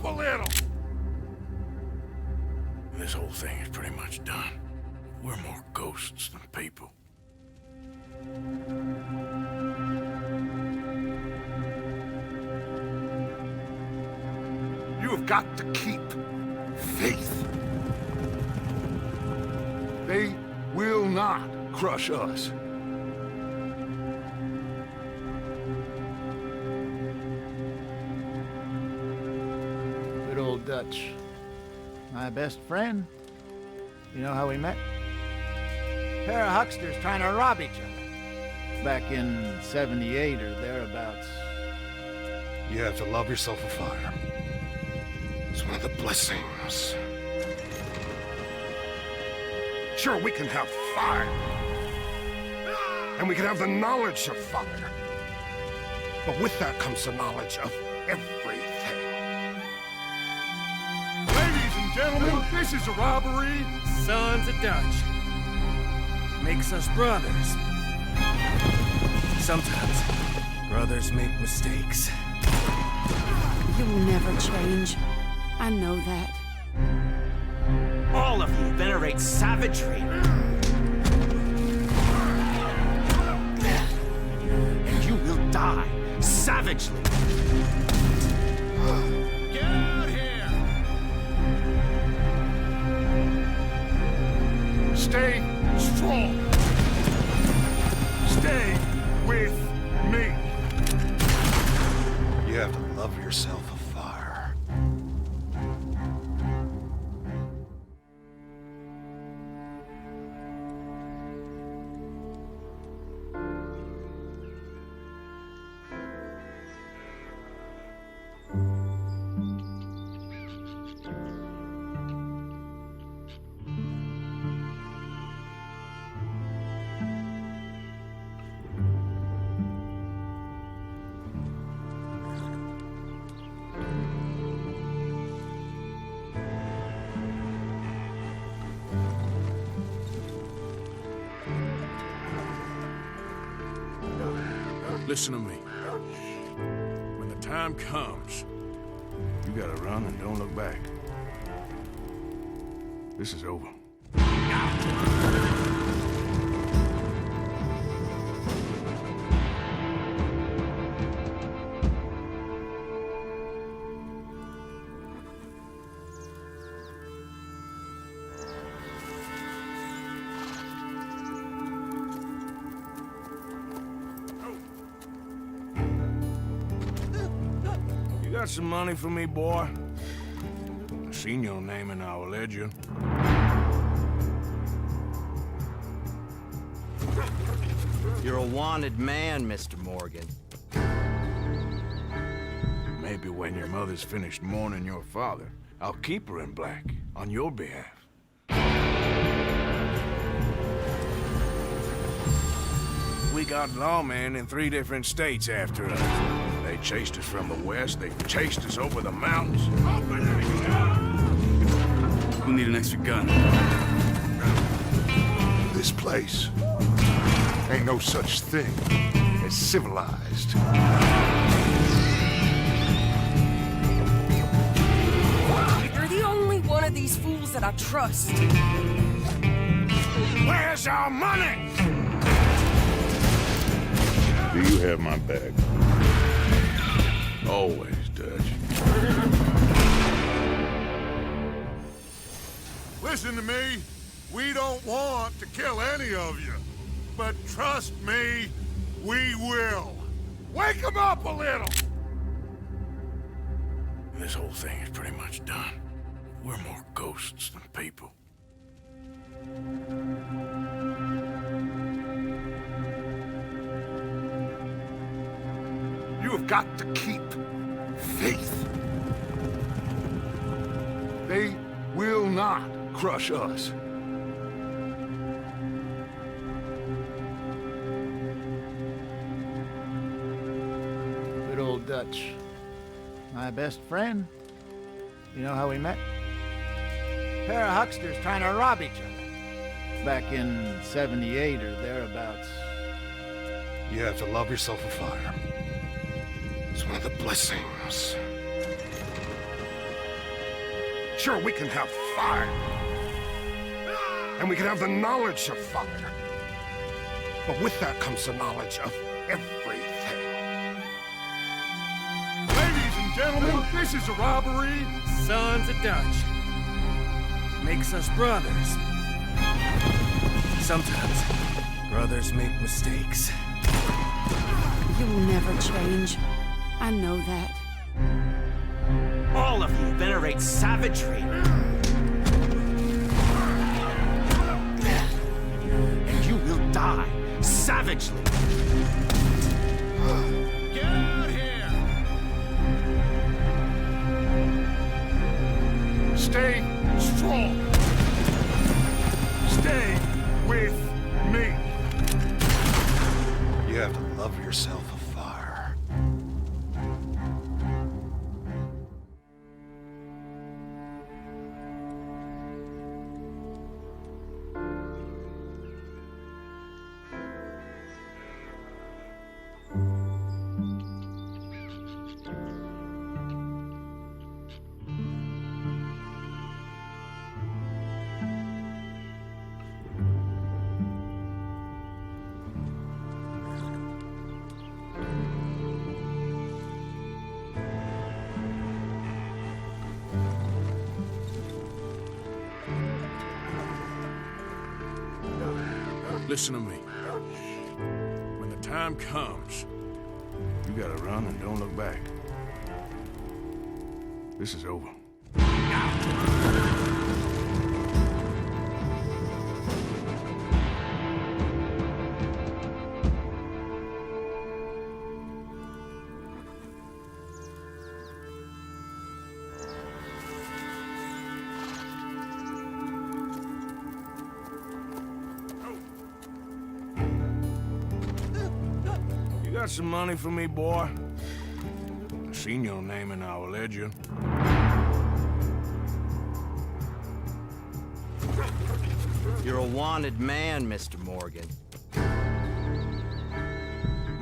a little! This whole thing is pretty much done. We're more ghosts than people. You have got to keep faith. They will not crush us. Good old Dutch. My best friend. You know how we met? Pair of hucksters trying to rob each other. Back in 78 or thereabouts. You have to love yourself a fire. It's one of the blessings. Sure, we can have fire. And we can have the knowledge of fire. But with that comes the knowledge of everything. Ladies and gentlemen, this is a robbery. Sons of Dutch. Makes us brothers. Sometimes, brothers make mistakes. You'll never change. I know that. All of you venerate savagery. And you will die savagely. Get out here! Stay strong. Stay with me. You have to love yourself a fire. Listen to me. When the time comes, you gotta run and don't look back. This is over. Got some money for me, boy? I seen your name in our ledger. You're a wanted man, Mr. Morgan. Maybe when your mother's finished mourning your father, I'll keep her in black on your behalf. We got lawmen in 3 different states after us. They chased us from the west, they chased us over the mountains. We'll need an extra gun. This place ain't no such thing as civilized. You're the only one of these fools that I trust. Where's our money? Do you have my bag? Always, Dutch. Listen to me. We don't want to kill any of you. But trust me, we will. Wake them up a little! This whole thing is pretty much done. We're more ghosts than people. You have got to keep faith. They will not crush us. Good old Dutch. My best friend. You know how we met? Pair of hucksters trying to rob each other. Back in 78 or thereabouts. You have to love yourself a fire. It's one of the blessings. Sure, we can have fire. And we can have the knowledge of fire. But with that comes the knowledge of everything. Ladies and gentlemen, this is a robbery. Sons of Dutch. Makes us brothers. Sometimes, brothers make mistakes. You'll never change. I know that. All of you venerate savagery. And you will die savagely. Get out here! Stay strong. Stay with me. You have to love yourself a fire. Listen to me. When the time comes, you gotta run and don't look back. This is over. Got some money for me, boy? I seen your name in our ledger. You're a wanted man, Mr. Morgan.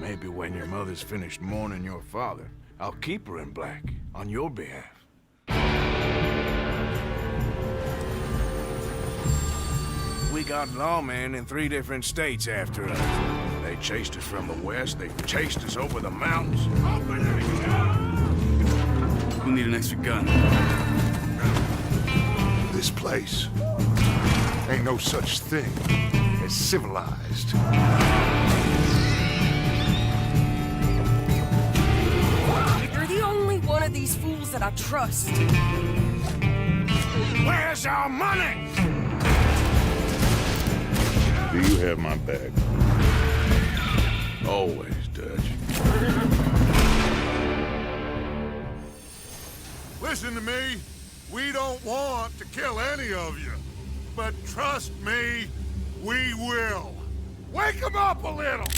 Maybe when your mother's finished mourning your father, I'll keep her in black on your behalf. We got lawmen in 3 different states after us. They chased us from the west, they chased us over the mountains. We'll need an extra gun. This place ain't no such thing as civilized. You're the only one of these fools that I trust. Where's our money? Do you have my back? Always, Dutch. Listen to me. We don't want to kill any of you. But trust me, we will. Wake them up a little!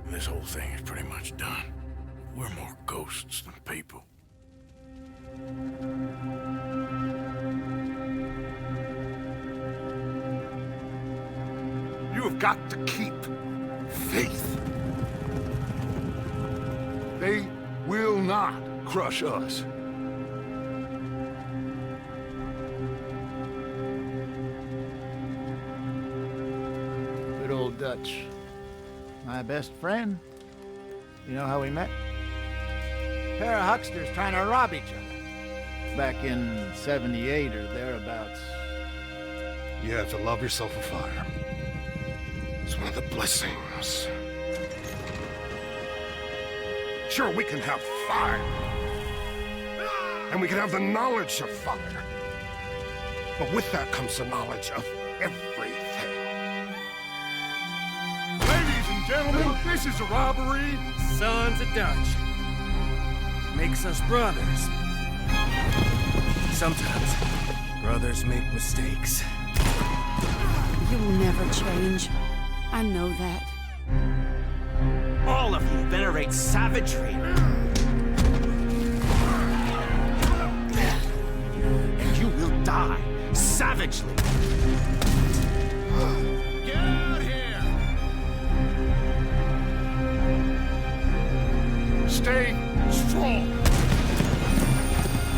This whole thing is pretty much done. We're more ghosts than people. You have got to keep faith. They will not crush us. Good old Dutch. My best friend. You know how we met? A pair of hucksters trying to rob each other. Back in 78 or thereabouts. You have to love yourself a fire. It's one of the blessings. Sure, we can have fire. And we can have the knowledge of fire. But with that comes the knowledge of everything. Ladies and gentlemen, this is a robbery. Sons of Dutch. Makes us brothers. Sometimes, brothers make mistakes. You'll never change. I know that. All of you venerate savagery. And you will die savagely. Get out here! Stay strong.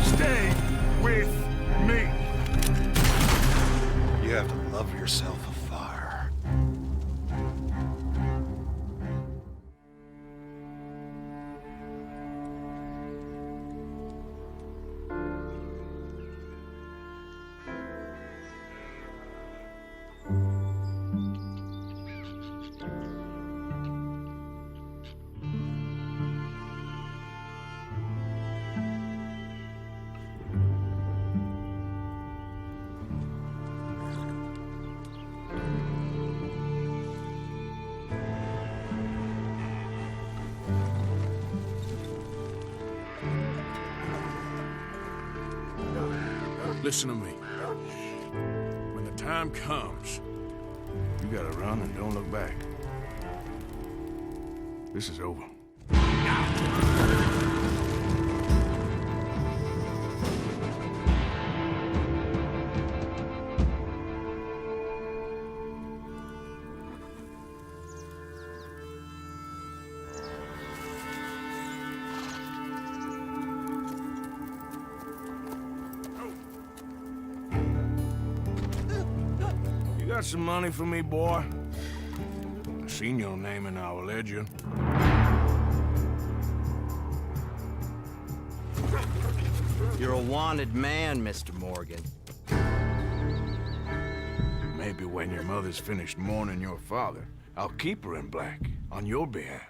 Stay love yourself a fire. Listen to me. When the time comes, you gotta run and don't look back. This is over. Got some money for me, boy? I seen your name in our ledger. You're a wanted man, Mr. Morgan. Maybe when your mother's finished mourning your father, I'll keep her in black on your behalf.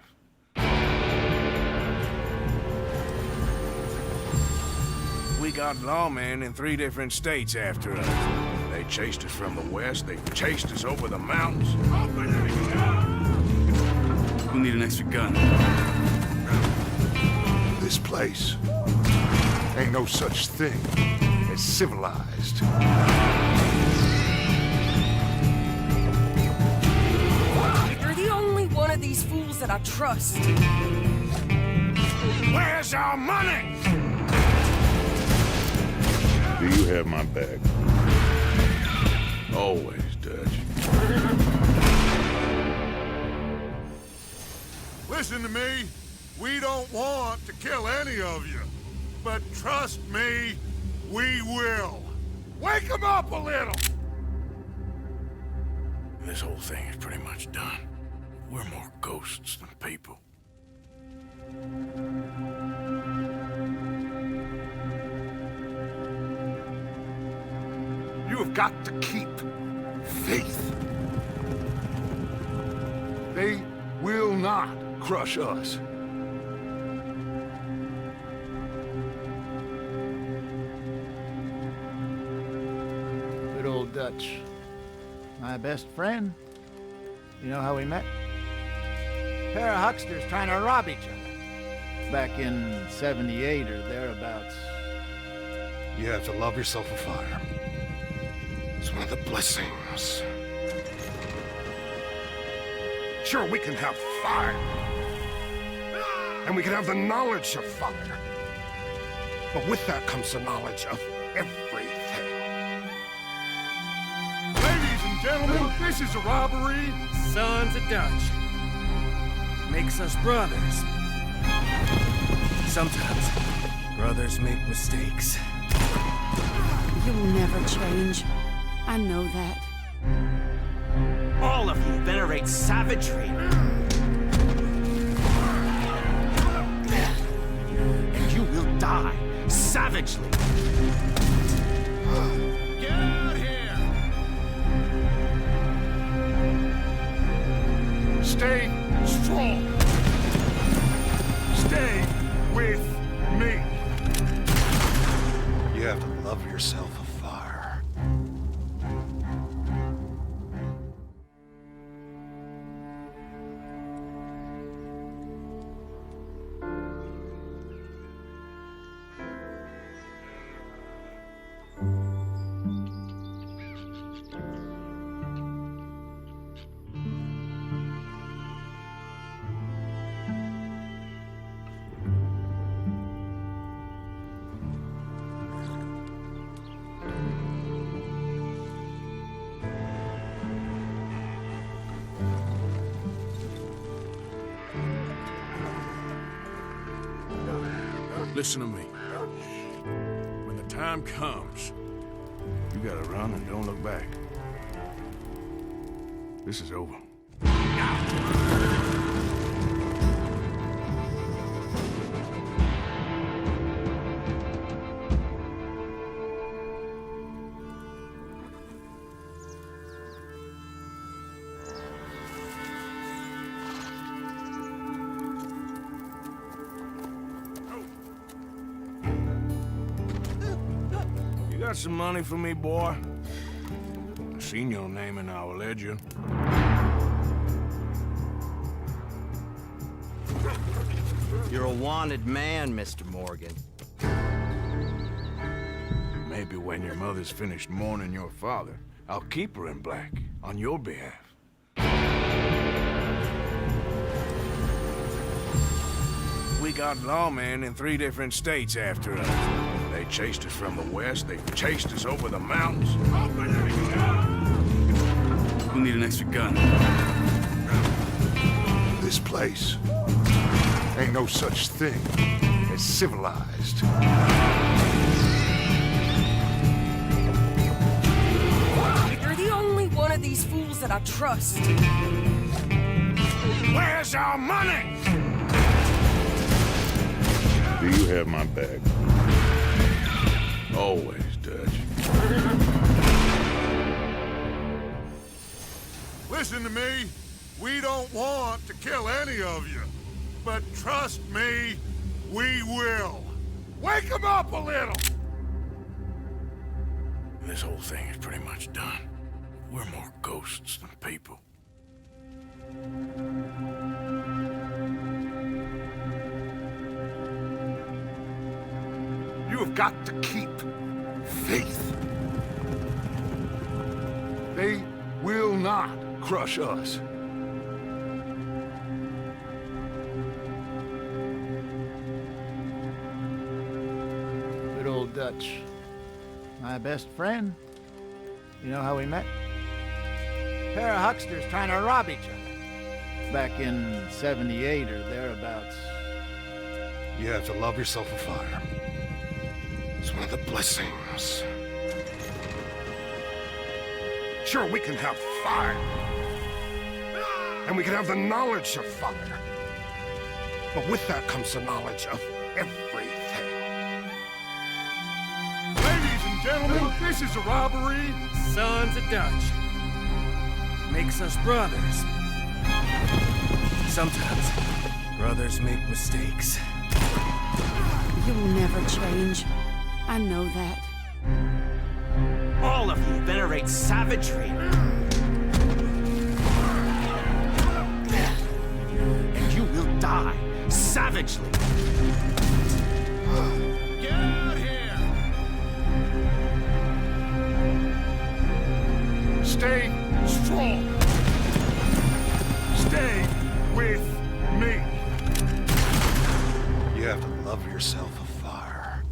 We got lawmen in 3 different states after us. They chased us from the west, they chased us over the mountains. We'll need an extra gun. This place ain't no such thing as civilized. You're the only one of these fools that I trust. Where's our money? Do you have my back? Always, Dutch. Listen to me. We don't want to kill any of you. But trust me, we will. Wake them up a little! This whole thing is pretty much done. We're more ghosts than people. You have got to keep faith. They will not crush us. Good old Dutch. My best friend. You know how we met? Pair of hucksters trying to rob each other. Back in 78 or thereabouts. You have to love yourself a fire. It's one of the blessings. Sure, we can have fire. And we can have the knowledge of fire. But with that comes the knowledge of everything. Ladies and gentlemen, this is a robbery. Sons of Dutch. Makes us brothers. Sometimes, brothers make mistakes. You'll never change. I know that. All of you venerate savagery. And you will die savagely. Get out here! Stay strong. Stay with me. You have to love yourself a fire. Listen to me. When the time comes, you gotta run and don't look back. This is over. You got some money for me, boy? I seen your name in our ledger. You're a wanted man, Mr. Morgan. Maybe when your mother's finished mourning your father, I'll keep her in black on your behalf. We got lawmen in 3 different states after us. They chased us from the west, they chased us over the mountains. We'll need an extra gun. This place ain't no such thing as civilized. You're the only one of these fools that I trust. Where's our money? Do you have my back? Always, Dutch. Listen to me. We don't want to kill any of you. But trust me, we will. Wake them up a little! This whole thing is pretty much done. We're more ghosts than people. You have got to keep faith. They will not crush us. Good old Dutch. My best friend. You know how we met? Pair of hucksters trying to rob each other. Back in 78 or thereabouts. You have to love yourself a fire. It's one of the blessings. Sure, we can have fire. And we can have the knowledge of fire. But with that comes the knowledge of everything. Ladies and gentlemen, this is a robbery. Sons of Dutch. Makes us brothers. Sometimes, brothers make mistakes. You'll never change. I know that. All of you venerate savagery. And you will die savagely. Get out here! Stay strong. Stay with me. You have to love yourself a fire.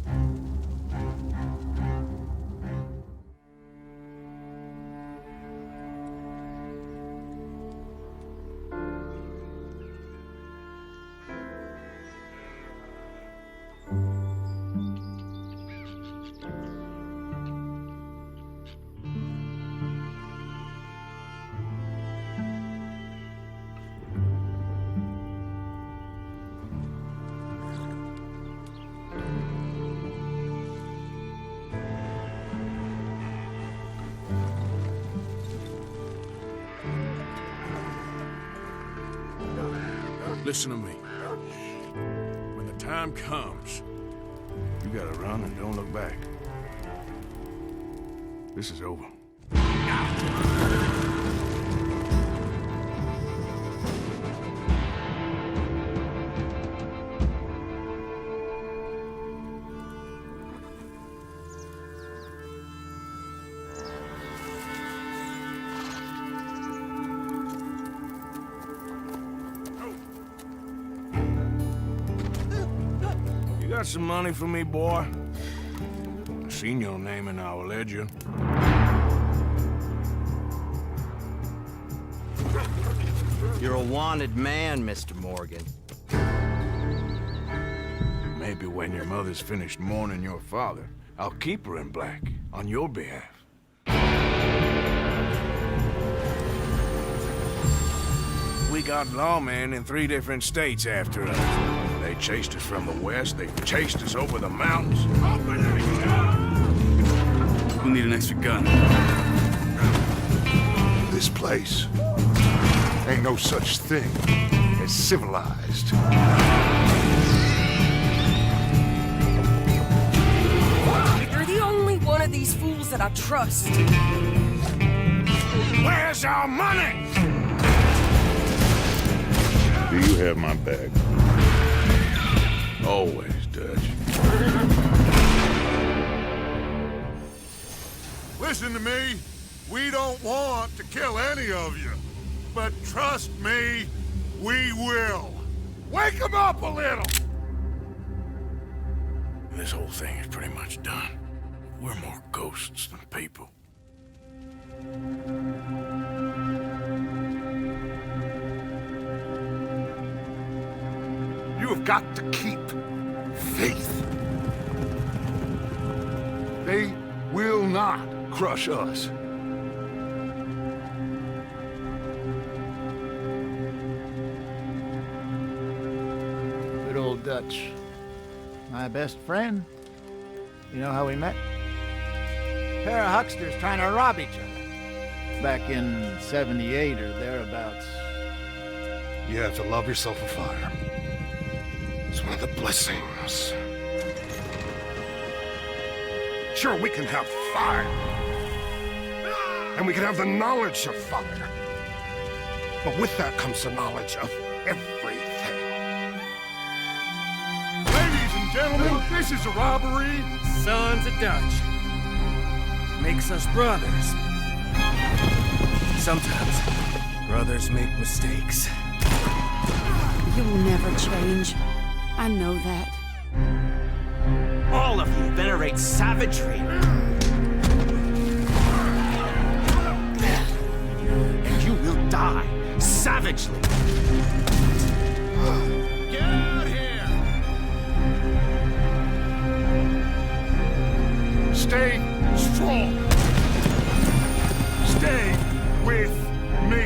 Listen to me. When the time comes, you gotta run and don't look back. This is over. You got some money for me, boy? I seen your name in our ledger. You're a wanted man, Mr. Morgan. Maybe when your mother's finished mourning your father, I'll keep her in black on your behalf. We got lawmen in 3 different states after us. They chased us from the west. They chased us over the mountains. We'll need an extra gun. This place ain't no such thing as civilized. You're the only one of these fools that I trust. Where's our money? Do you have my back? Always, Dutch. Listen to me. We don't want to kill any of you. But trust me, we will. Wake them up a little! This whole thing is pretty much done. We're more ghosts than people. You have got to keep faith. They will not crush us. Good old Dutch. My best friend. You know how we met? Pair of hucksters trying to rob each other. Back in 78 or thereabouts. You have to love yourself a fire. It's one of the blessings. Sure, we can have fire. And we can have the knowledge of fire. But with that comes the knowledge of everything. Ladies and gentlemen, this is a robbery. Sons of Dutch. Makes us brothers. Sometimes, brothers make mistakes. You will never change. I know that. All of you venerate savagery. And you will die savagely. Get out here! Stay strong. Stay with me.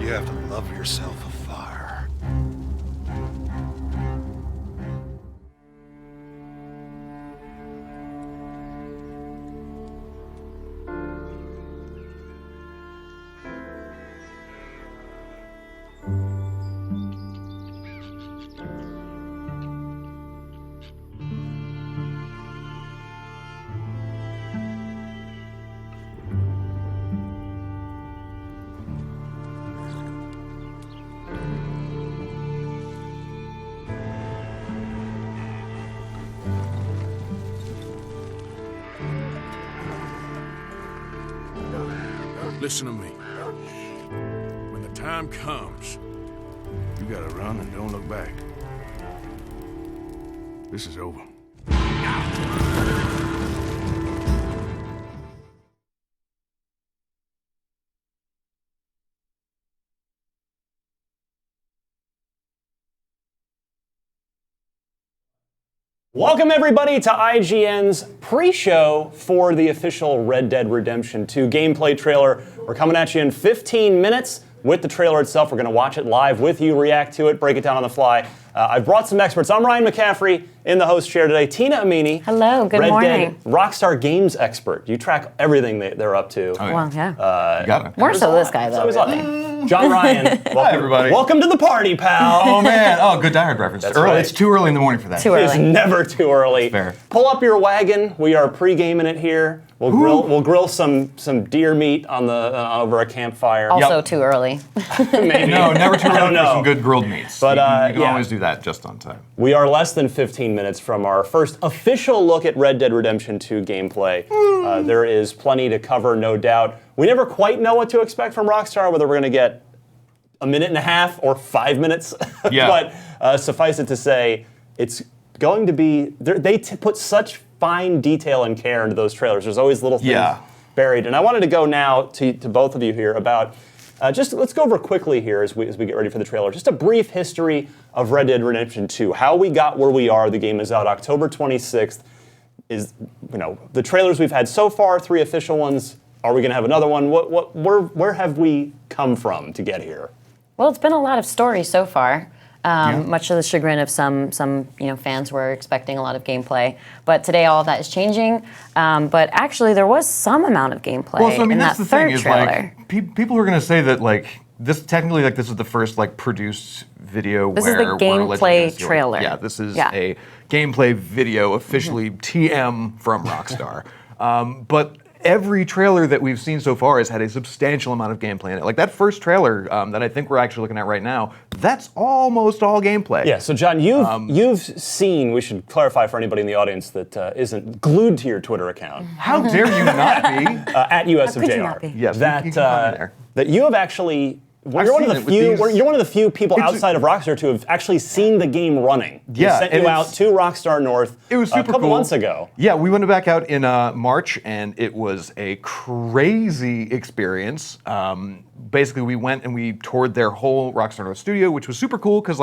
You have to love yourself a fire. Listen to me. When the time comes, you gotta run and don't look back. This is over. Welcome everybody to IGN's pre-show for the official Red Dead Redemption 2 gameplay trailer. We're coming at you in 15 minutes with the trailer itself. We're going to watch it live with you, react to it, break it down on the fly. I've brought some experts. I'm Ryan McCaffrey in the host chair today. Tina Amini. Hello, good morning. Red Dead Rockstar Games expert. You track everything they're up to. Oh, yeah. Well, yeah. You got it. More so this guy, though. John Ryan. Welcome, Hi, everybody. Welcome to the party, pal. Oh, man. Oh, good Die Hard reference. That's early. right. It's too early in the morning for that. Too early. It's never too early. Fair. Pull up your wagon. We are pre-gaming it here. We'll grill some deer meat on the over a campfire. Also too early. Maybe. No, never too I don't early for know. some good grilled meats. But, you can yeah. always do that just on time. We are less than 15 minutes from our first official look at Red Dead Redemption 2 gameplay. There is plenty to cover, no doubt. We never quite know what to expect from Rockstar, whether we're going to get a minute and a half or 5 minutes. Yeah. But suffice it to say, it's going to be, they put such fine detail and care into those trailers. There's always little things buried. And I wanted to go now to both of you here about, just let's go over quickly here as we get ready for the trailer. Just a brief history of Red Dead Redemption 2, how we got where we are. The game is out October 26th. The trailers we've had so far, 3 official ones, Are we going to have another one? Where have we come from to get here? Well, it's been a lot of story so far. Much to the chagrin of some fans were expecting a lot of gameplay. But today all of that is changing. But actually there was some amount of gameplay in that third trailer. People are going to say that this technically this is the first produced video this is the gameplay trailer. Yeah, this is a gameplay video officially TM from Rockstar. But every trailer that we've seen so far has had a substantial amount of gameplay in it. Like that first trailer that I think we're actually looking at right now, that's almost all gameplay. Yeah, so John, you've seen, we should clarify for anybody in the audience that isn't glued to your Twitter account. How dare you not be? At USofJR. Yes, that you have actually... you're one of the few people outside of Rockstar to have actually seen the game running. Yeah, we sent you out to Rockstar North a couple months ago. Yeah, we went back out in March, and it was a crazy experience. Basically, we went and we toured their whole Rockstar North studio, which was super cool because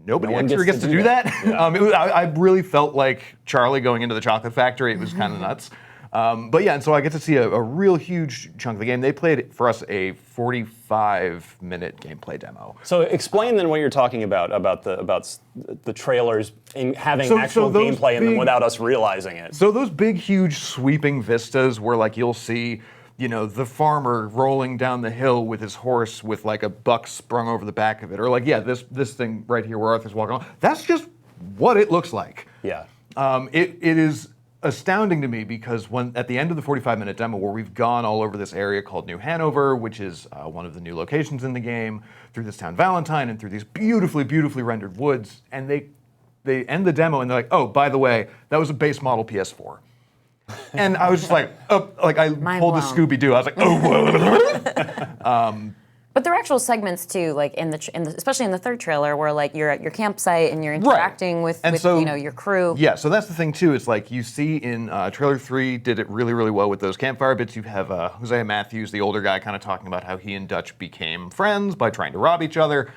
nobody actually gets to do that. Yeah. I really felt like Charlie going into the chocolate factory. It was kind of nuts. But yeah, and so I get to see a real huge chunk of the game. They played for us a 45-minute gameplay demo. So explain then what you're talking about the trailers having actual gameplay in them without us realizing it. So those big, huge, sweeping vistas where you'll see, the farmer rolling down the hill with his horse with a buck sprung over the back of it, or this thing right here where Arthur's walking on. That's just what it looks like. Yeah. It is astounding to me because at the end of the 45-minute demo where we've gone all over this area called New Hanover, which is one of the new locations in the game, through this town Valentine and through these beautifully, beautifully rendered woods, and they end the demo and they're like, oh, by the way, that was a base model PS4. And I was just I pulled a Scooby-Doo. I was like, oh. But there are actual segments too, especially in the third trailer, where you're at your campsite and you're interacting with your crew. Yeah, so that's the thing too. It's you see in trailer 3 did it really, really well with those campfire bits. You have Hosea Matthews, the older guy, kind of talking about how he and Dutch became friends by trying to rob each other,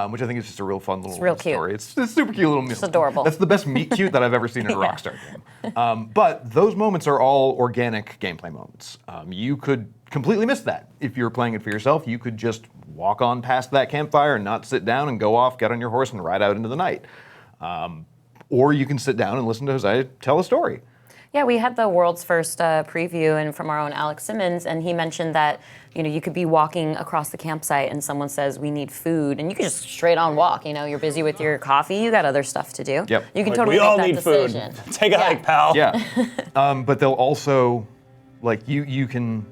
which I think is just a real fun little story. It's a super cute little. It's adorable. That's the best meet cute that I've ever seen in a Rockstar game. But those moments are all organic gameplay moments. You could completely miss that if you were playing it for yourself. You could just walk on past that campfire and not sit down and go off, get on your horse, and ride out into the night. Or you can sit down and listen to Hosea tell a story. Yeah, we had the world's first preview and from our own Alex Simmons, and he mentioned that you could be walking across the campsite and someone says, we need food, and you can just straight on walk. You're busy with your coffee, you got other stuff to do. Yep. You can totally we all make need that decision. Food. Take a hike, pal. Yeah. But they'll also, you can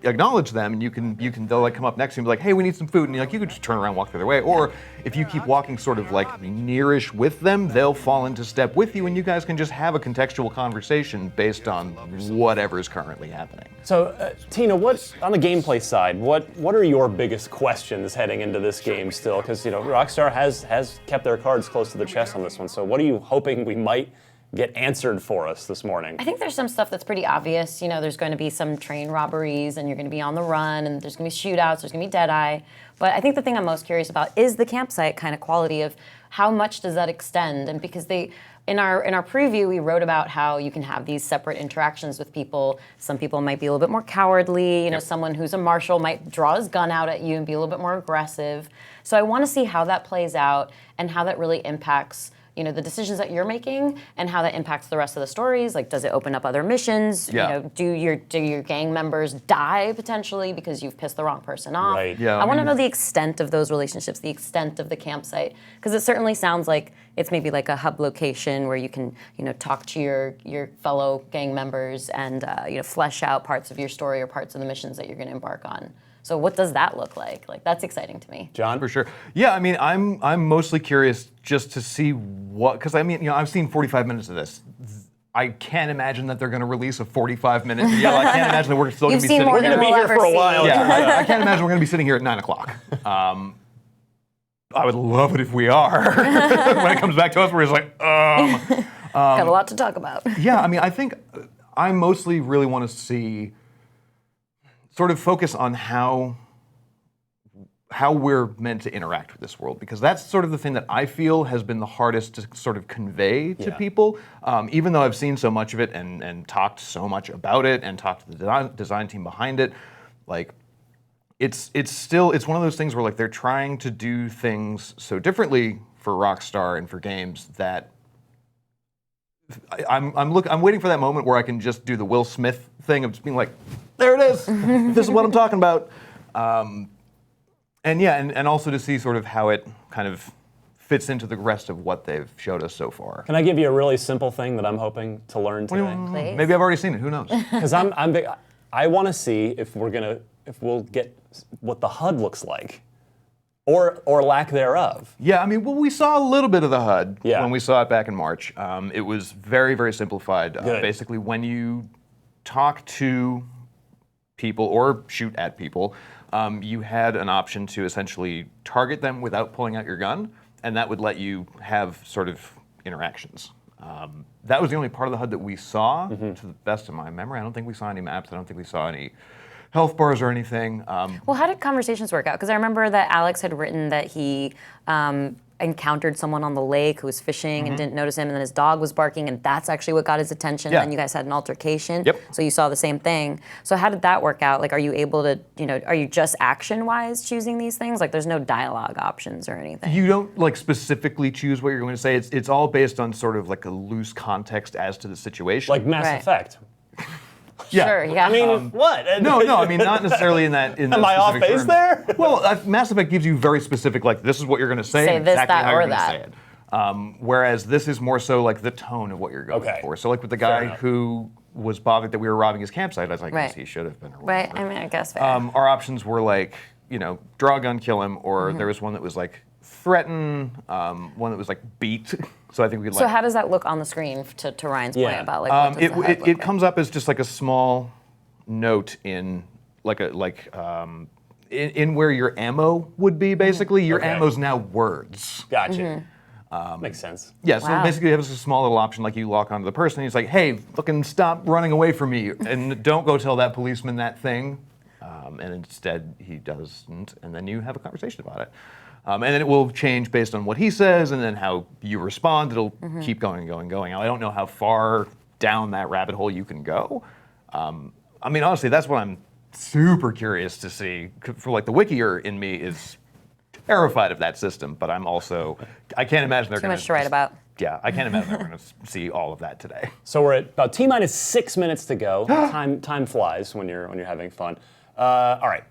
acknowledge them, and they'll come up next to you and be like, hey, we need some food, and you could just turn around and walk the other way. Or if you keep walking sort of nearish with them, they'll fall into step with you, and you guys can just have a contextual conversation based on whatever's currently happening. So, Tina, what on the gameplay side, what are your biggest questions heading into this game still? Because Rockstar has kept their cards close to the chest on this one. So, what are you hoping we might get answered for us this morning? I think there's some stuff that's pretty obvious. There's going to be some train robberies, and you're going to be on the run, and there's going to be shootouts, there's going to be Deadeye. But I think the thing I'm most curious about is the campsite kind of quality of how much does that extend? And because in our preview, we wrote about how you can have these separate interactions with people. Some people might be a little bit more cowardly. Someone who's a marshal might draw his gun out at you and be a little bit more aggressive. So I want to see how that plays out and how that really impacts the decisions that you're making and how that impacts the rest of the stories. Does it open up other missions? Yeah. Do your gang members die potentially because you've pissed the wrong person off? Right. Yeah, I want to know the extent of those relationships, the extent of the campsite, because it certainly sounds like it's maybe a hub location where you can, talk to your fellow gang members and flesh out parts of your story or parts of the missions that you're going to embark on. So what does that look like? That's exciting to me. John? For sure. Yeah, I'm mostly curious just to see because I've seen 45 minutes of this. I can't imagine that they're going to release a 45-minute video. I can't imagine that we're still going to be sitting more than we'll be here for a while. Yeah, I can't imagine we're going to be sitting here at 9 o'clock. I would love it if we are. When it comes back to us, we're just got a lot to talk about. Yeah, I think I mostly really want to see sort of focus on how how we're meant to interact with this world, because that's sort of the thing that I feel has been the hardest to sort of convey to people. Even though I've seen so much of it and talked so much about it and talked to the design team behind it, like it's one of those things where like they're trying to do things so differently for Rockstar and for games that I'm waiting for that moment where I can just do the Will Smith thing of just being like, there it is. This is what I'm talking about. And also to see sort of how it kind of fits into the rest of what they've showed us so far. Can I give you a really simple thing that I'm hoping to learn today? Please. Maybe I've already seen it. Who knows? Because I'm big. I want to see if we'll get what the HUD looks like, or lack thereof. Yeah, I mean, well, we saw a little bit of the HUD when we saw it back in March. It was very, very simplified. Basically, when you talk to people or shoot at people, you had an option to essentially target them without pulling out your gun, and that would let you have sort of interactions. That was the only part of the HUD that we saw, to the best of my memory. I don't think we saw any maps. I don't think we saw any health bars or anything. Well, how did conversations work out? Because I remember that Alex had written that he encountered someone on the lake who was fishing and didn't notice him, and then his dog was barking, and that's actually what got his attention. Yeah. And then you guys had an altercation. Yep. So you saw the same thing. So how did that work out? Like, are you able to, are you just action-wise choosing these things? Like, there's no dialogue options or anything. You don't like specifically choose what you're going to say. It's all based on sort of like a loose context as to the situation. Like Mass Effect. Yeah. Sure, yeah. I mean, what? No, I mean, not necessarily in that. Am I off base there? Well, Mass Effect gives you very specific, like, this is what you're going to say, Say and this, exactly that, how you're or going to that. say it. Whereas this is more so like the tone of what you're going for. So, like with the guy who was bothered that we were robbing his campsite, I was like, yes, he should have been. Right, I mean, I guess fair. Our options were like, draw a gun, kill him, or there was one that was like threaten, one that was like beat. So I think we could. So how does that look on the screen to Ryan's point about like what does the HUD look it comes up as just like a small note in in where your ammo would be, basically. Your ammo's now words. Gotcha. Makes sense. Yeah, so basically it has a small little option, like you lock onto the person, and he's like, hey, fucking stop running away from me, and don't go tell that policeman that thing. And instead he doesn't, and then you have a conversation about it. And then it will change based on what he says, and then how you respond. It'll keep going and going and going. I don't know how far down that rabbit hole you can go. I mean, honestly, that's what I'm super curious to see. For like the wikier in me is terrified of that system, but I'm also, I can't imagine they're going to. Too much to write about. Yeah, I can't imagine they're going to see all of that today. So we're at about T-minus 6 minutes to go. Time flies when you're having fun. All right,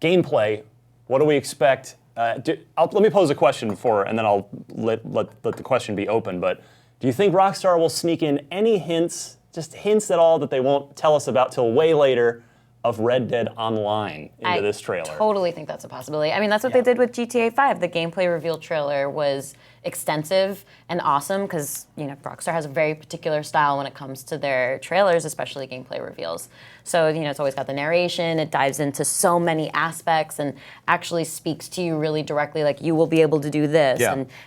gameplay. What do we expect? Let me pose a question and then I'll let the question be open. But do you think Rockstar will sneak in any hints? Just hints at all that they won't tell us about till way later of Red Dead Online into this trailer? I totally think that's a possibility. I mean, that's what they did with GTA 5. The gameplay reveal trailer was extensive and awesome because, Rockstar has a very particular style when it comes to their trailers, especially gameplay reveals. So, it's always got the narration, it dives into so many aspects and actually speaks to you really directly, like you will be able to do this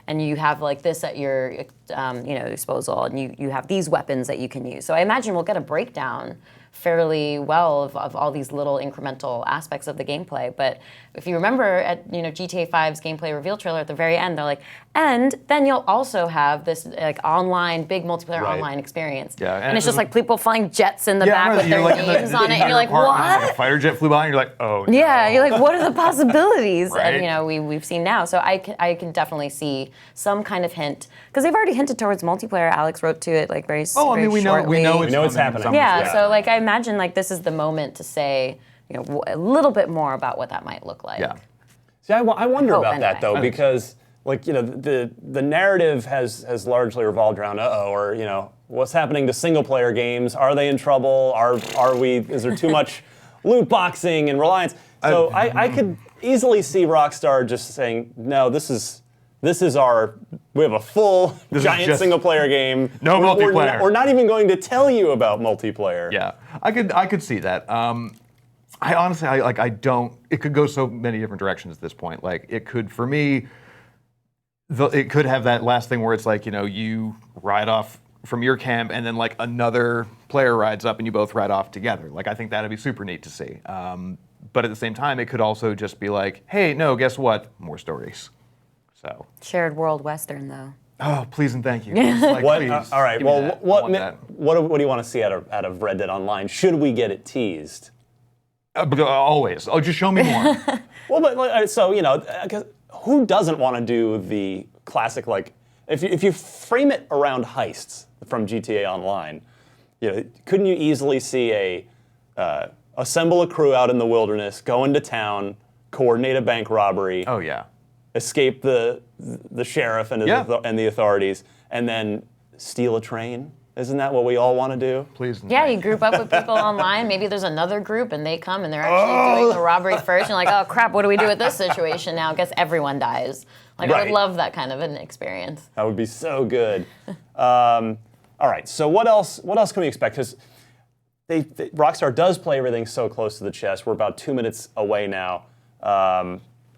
and you have like this at your disposal and you have these weapons that you can use. So I imagine we'll get a breakdown fairly well of all these little incremental aspects of the gameplay. But if you remember at GTA 5's gameplay reveal trailer at the very end, they're like, and then you'll also have this like online, big multiplayer online experience. Yeah, and it's just like people flying jets in the back with their names on it, and you're like, what? A fighter jet flew by, and you're like, oh no. Yeah, you're like, what are the possibilities? And we've seen now. So I can definitely see some kind of hint because they've already hinted towards multiplayer. Alex wrote to it like very. Oh, I mean, we know it's happening. Yeah, so like I imagine like this is the moment to say a little bit more about what that might look like. Yeah. See, I wonder about that though because like the narrative has largely revolved around what's happening to single player games? Are they in trouble? Is there too much loot boxing and reliance? So I could easily see Rockstar just saying, no, this is we have a full giant single player game. No multiplayer. We're not even going to tell you about multiplayer. Yeah, I could see that. I honestly, I don't. It could go so many different directions at this point. Like it could, for me, it could have that last thing where it's like you ride off from your camp and then like another player rides up and you both ride off together. Like I think that'd be super neat to see. but at the same time, it could also just be like, hey, no, guess what? More stories. So Shared world Western, though. Oh, please and thank you. Like, what? please, All right. give me Well, that. what I want do you want to see out of Red Dead Online? Should we get it teased? Always. Oh, just show me more. Well, but so who doesn't want to do the classic if you frame it around heists from GTA Online, couldn't you easily see assemble a crew out in the wilderness, go into town, coordinate a bank robbery? Oh yeah. Escape the sheriff and the authorities, and then steal a train. Isn't that what we all want to do? Please. Yeah, you group up with people online. Maybe there's another group and they come and they're actually doing the robbery first. And you're like, oh crap, what do we do with this situation now? I guess everyone dies. I would love that kind of an experience. That would be so good. All right, so what else can we expect? Because Rockstar does play everything so close to the chest. We're about 2 minutes away now.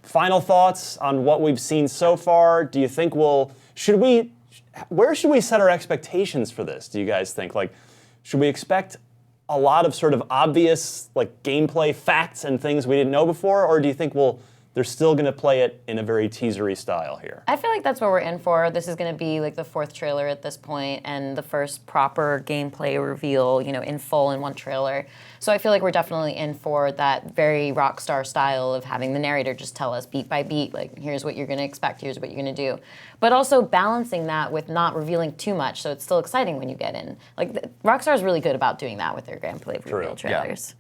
Final thoughts on what we've seen so far? Do you think where should we set our expectations for this, do you guys think? Should we expect a lot of sort of obvious gameplay facts and things we didn't know before, or do you think they're still going to play it in a very teasery style here? I feel like that's what we're in for. This is going to be the 4th trailer at this point and the first proper gameplay reveal, in full in one trailer. So I feel like we're definitely in for that very Rockstar style of having the narrator just tell us beat by beat, here's what you're going to expect, here's what you're going to do. But also balancing that with not revealing too much, so it's still exciting when you get in. Rockstar is really good about doing that with their gameplay reveal trailers.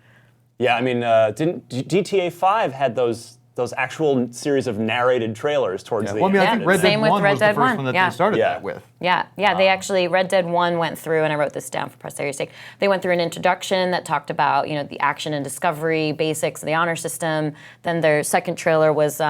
Yeah, I mean, didn't GTA 5 had those actual series of narrated trailers towards the end. Well, I mean, I think Red Dead 1 was the first one that they started that with. Yeah, they actually, Red Dead 1 went through, and I wrote this down for posterity's sake, they went through an introduction that talked about, the action and discovery basics of the honor system. Then their second trailer was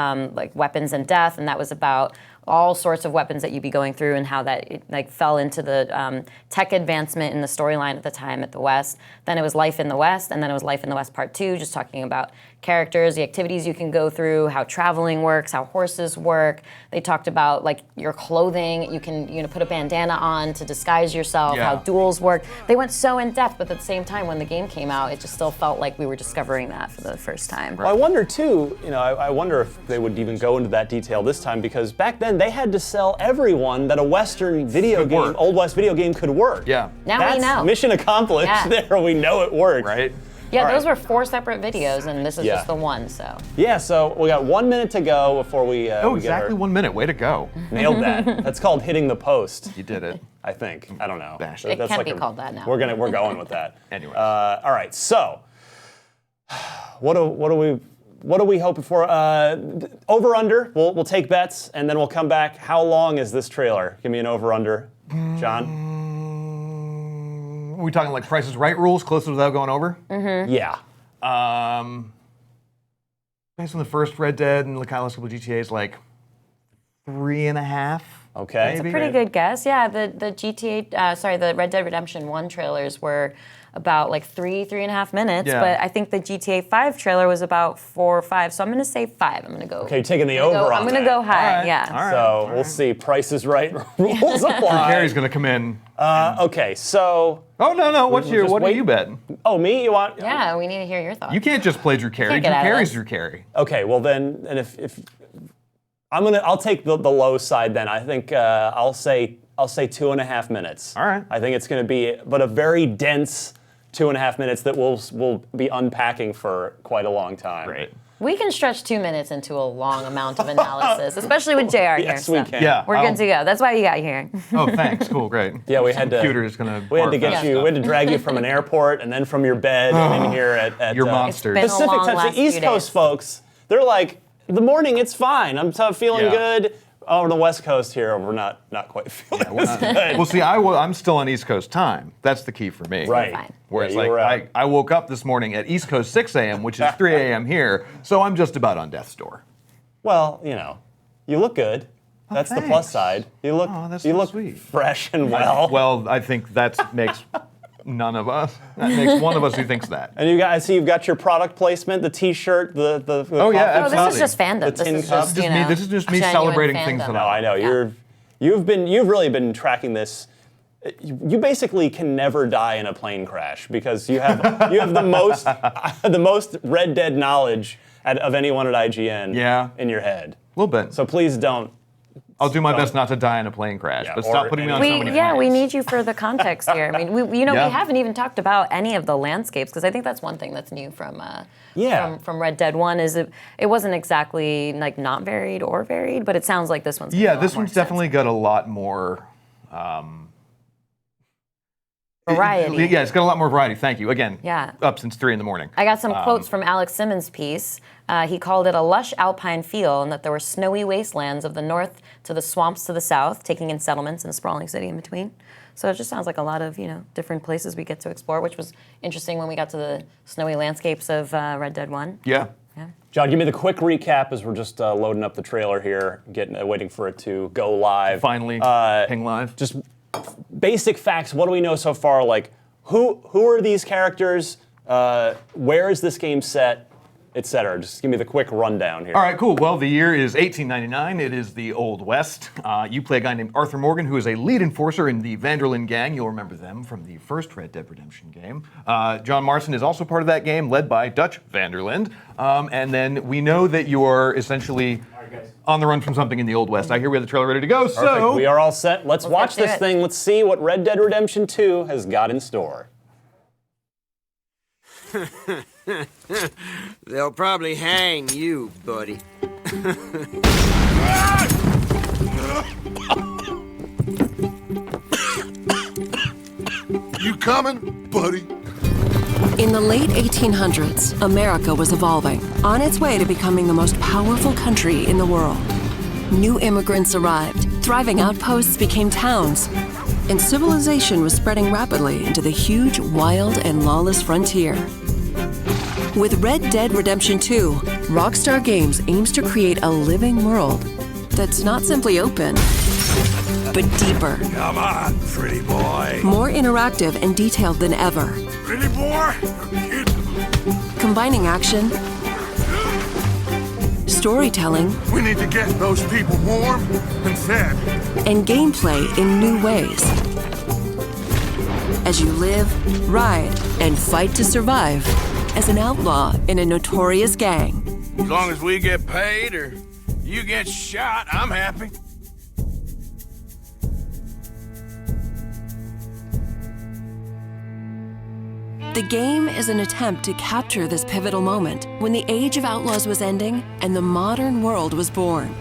weapons and death, and that was about all sorts of weapons that you'd be going through and how that fell into the tech advancement in the storyline at the time at the West. Then it was Life in the West, and then it was Life in the West Part 2, just talking about characters, the activities you can go through, how traveling works, how horses work. They talked about your clothing. You can put a bandana on to disguise yourself, how duels work. They went so in depth, but at the same time when the game came out, it just still felt like we were discovering that for the first time. Well, I wonder too, I wonder if they would even go into that detail this time, because back then they had to sell everyone that a Western video game, Old West video game could work. Yeah. Now we know. Mission accomplished. Yeah. There, we know it worked. Right. Yeah, those were 4 separate videos, and this is just the one, so. Yeah, so we got 1 minute to go before we exactly 1 minute. Way to go. Nailed that. That's called hitting the post. You did it. I think. I don't know. It can't be called that now. We're going with that. Anyway. All right, so what are we hoping for? Over under. We'll take bets and then we'll come back. How long is this trailer? Give me an over under, John. Are we talking Price is Right rules, close without going over? Mm-hmm. Yeah. Based on the first Red Dead and the last couple of GTAs, 3.5. Okay. That's a pretty good guess. Yeah, the the Red Dead Redemption 1 trailers were about 3.5 minutes, but I think the GTA 5 trailer was about 4 or 5, so I'm going to say 5. I'm going to go. Okay, you're taking the over on that. I'm going to go high, right. yeah. All right. So we'll see. Price is Right rules apply. Gary's going to come in. Okay, so. Oh, no. What do you bet? Oh, me? You want? Yeah, we need to hear your thoughts. You can't just play Drew Carey. Drew Carey's Drew Carey. Okay, well then, and if I'll take the low side then. I think I'll say 2.5 minutes. All right. I think it's going to be, but a very dense 2.5 minutes that we'll be unpacking for quite a long time. Great. We can stretch 2 minutes into a long amount of analysis, especially with JR here. Yes, we can. Yeah, we're good to go. That's why you got here. Oh, thanks. Cool, great. Yeah, we had to. Computer is gonna. We had to get you. We had to drag you from an airport and then from your bed and in here at Your monsters. It's been a Pacific long Time. last The East few Coast days. folks, they're like, the morning it's fine. I'm feeling Yeah. good. Oh, on the West Coast here, we're not quite feeling this good. Well, see, I'm still on East Coast time. That's the key for me. Right. Fine. Whereas, Yeah, you were out. I woke up this morning at East Coast 6 a.m., which is 3 a.m. here, so I'm just about on death's door. Well, you look good. That's the plus thanks. side. You look that's you so look sweet. fresh and well. Well, I think that makes none of us. That makes one of us who thinks that. And I see you've got your product placement, the T-shirt, the Oh, yeah, coffee- Oh, this is just fandom. The This tin is cup. just, This is just me genuine celebrating fandom. things that No, I know Yeah. you've really been tracking this you basically can never die in a plane crash because you have the most Red Dead knowledge of anyone at IGN in your head. A little bit. So please don't. I'll do my best not to die in a plane crash, but stop putting me on so many planes. Yeah, we need you for the context here. I mean, we haven't even talked about any of the landscapes because I think that's one thing that's new from Red Dead 1 is it wasn't exactly like not varied or varied, but it sounds like this one's this one's definitely got a lot more variety. Yeah, it's got a lot more variety. Thank you. Again, up since 3 in the morning. I got some quotes from Alex Simmons' piece. He called it a lush alpine feel and that there were snowy wastelands of the north to the swamps to the south, taking in settlements and a sprawling city in between. So it just sounds like a lot of, different places we get to explore, which was interesting when we got to the snowy landscapes of Red Dead 1. Yeah. John, give me the quick recap as we're just loading up the trailer here, waiting for it to go live. Finally, ping live. Just basic facts. What do we know so far? Like, who are these characters? Where is this game set? Etc. Just give me the quick rundown here. All right, cool. Well, the year is 1899. It is the Old West. You play a guy named Arthur Morgan, who is a lead enforcer in the Van der Linde gang. You'll remember them from the first Red Dead Redemption game. John Marston is also part of that game, led by Dutch Van der Linde. And then we know that you're essentially on the run from something in the Old West. I hear we have the trailer ready to go, Perfect. so... We are all set. Let's watch this thing. Let's see what Red Dead Redemption 2 has got in store. They'll probably hang you, buddy. You coming, buddy? In the late 1800s, America was evolving, on its way to becoming the most powerful country in the world. New immigrants arrived, thriving outposts became towns, and civilization was spreading rapidly into the huge, wild, and lawless frontier. With Red Dead Redemption 2, Rockstar Games aims to create a living world that's not simply open, but deeper. Come on, pretty boy. More interactive and detailed than ever. Pretty boy? Combining action, storytelling, We need to get those people warm and fed. and gameplay in new ways. As you live, ride, and fight to survive as an outlaw in a notorious gang. As long as we get paid or you get shot, I'm happy. The game is an attempt to capture this pivotal moment when the age of outlaws was ending and the modern world was born.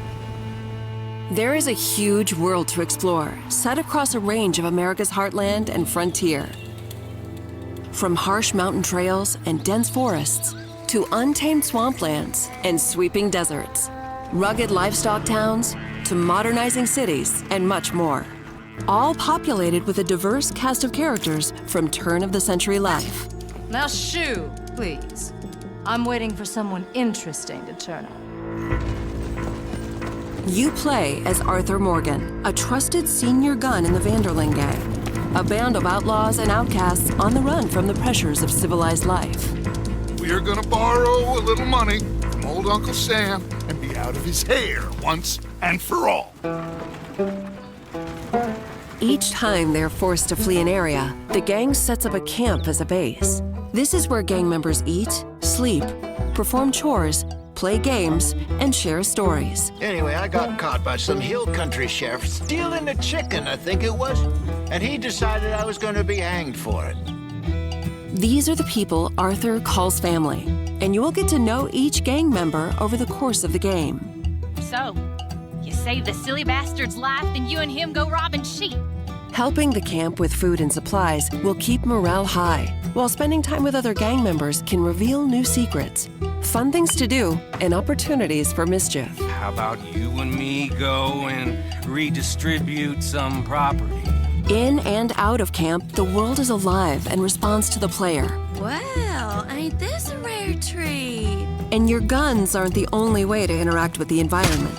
There is a huge world to explore, set across a range of America's heartland and frontier. From harsh mountain trails and dense forests to untamed swamplands and sweeping deserts, rugged livestock towns to modernizing cities and much more. All populated with a diverse cast of characters from turn-of-the-century life. Now shoo, please. I'm waiting for someone interesting to turn up. You play as Arthur Morgan, a trusted senior gun in the Van der Linde gang, a band of outlaws and outcasts on the run from the pressures of civilized life. We are gonna borrow a little money from old Uncle Sam and be out of his hair once and for all. Each time they're forced to flee an area, the gang sets up a camp as a base. This is where gang members eat, sleep, perform chores, play games, and share stories. Anyway, I got caught by some hill country sheriff stealing a chicken, I think it was, and he decided I was going to be hanged for it. These are the people Arthur calls family, and you will get to know each gang member over the course of the game. So, you save the silly bastard's life, then you and him go robbing sheep. Helping the camp with food and supplies will keep morale high, while spending time with other gang members can reveal new secrets, fun things to do, and opportunities for mischief. How about you and me go and redistribute some property? In and out of camp, the world is alive and responds to the player. Well, ain't this a rare treat? And your guns aren't the only way to interact with the environment.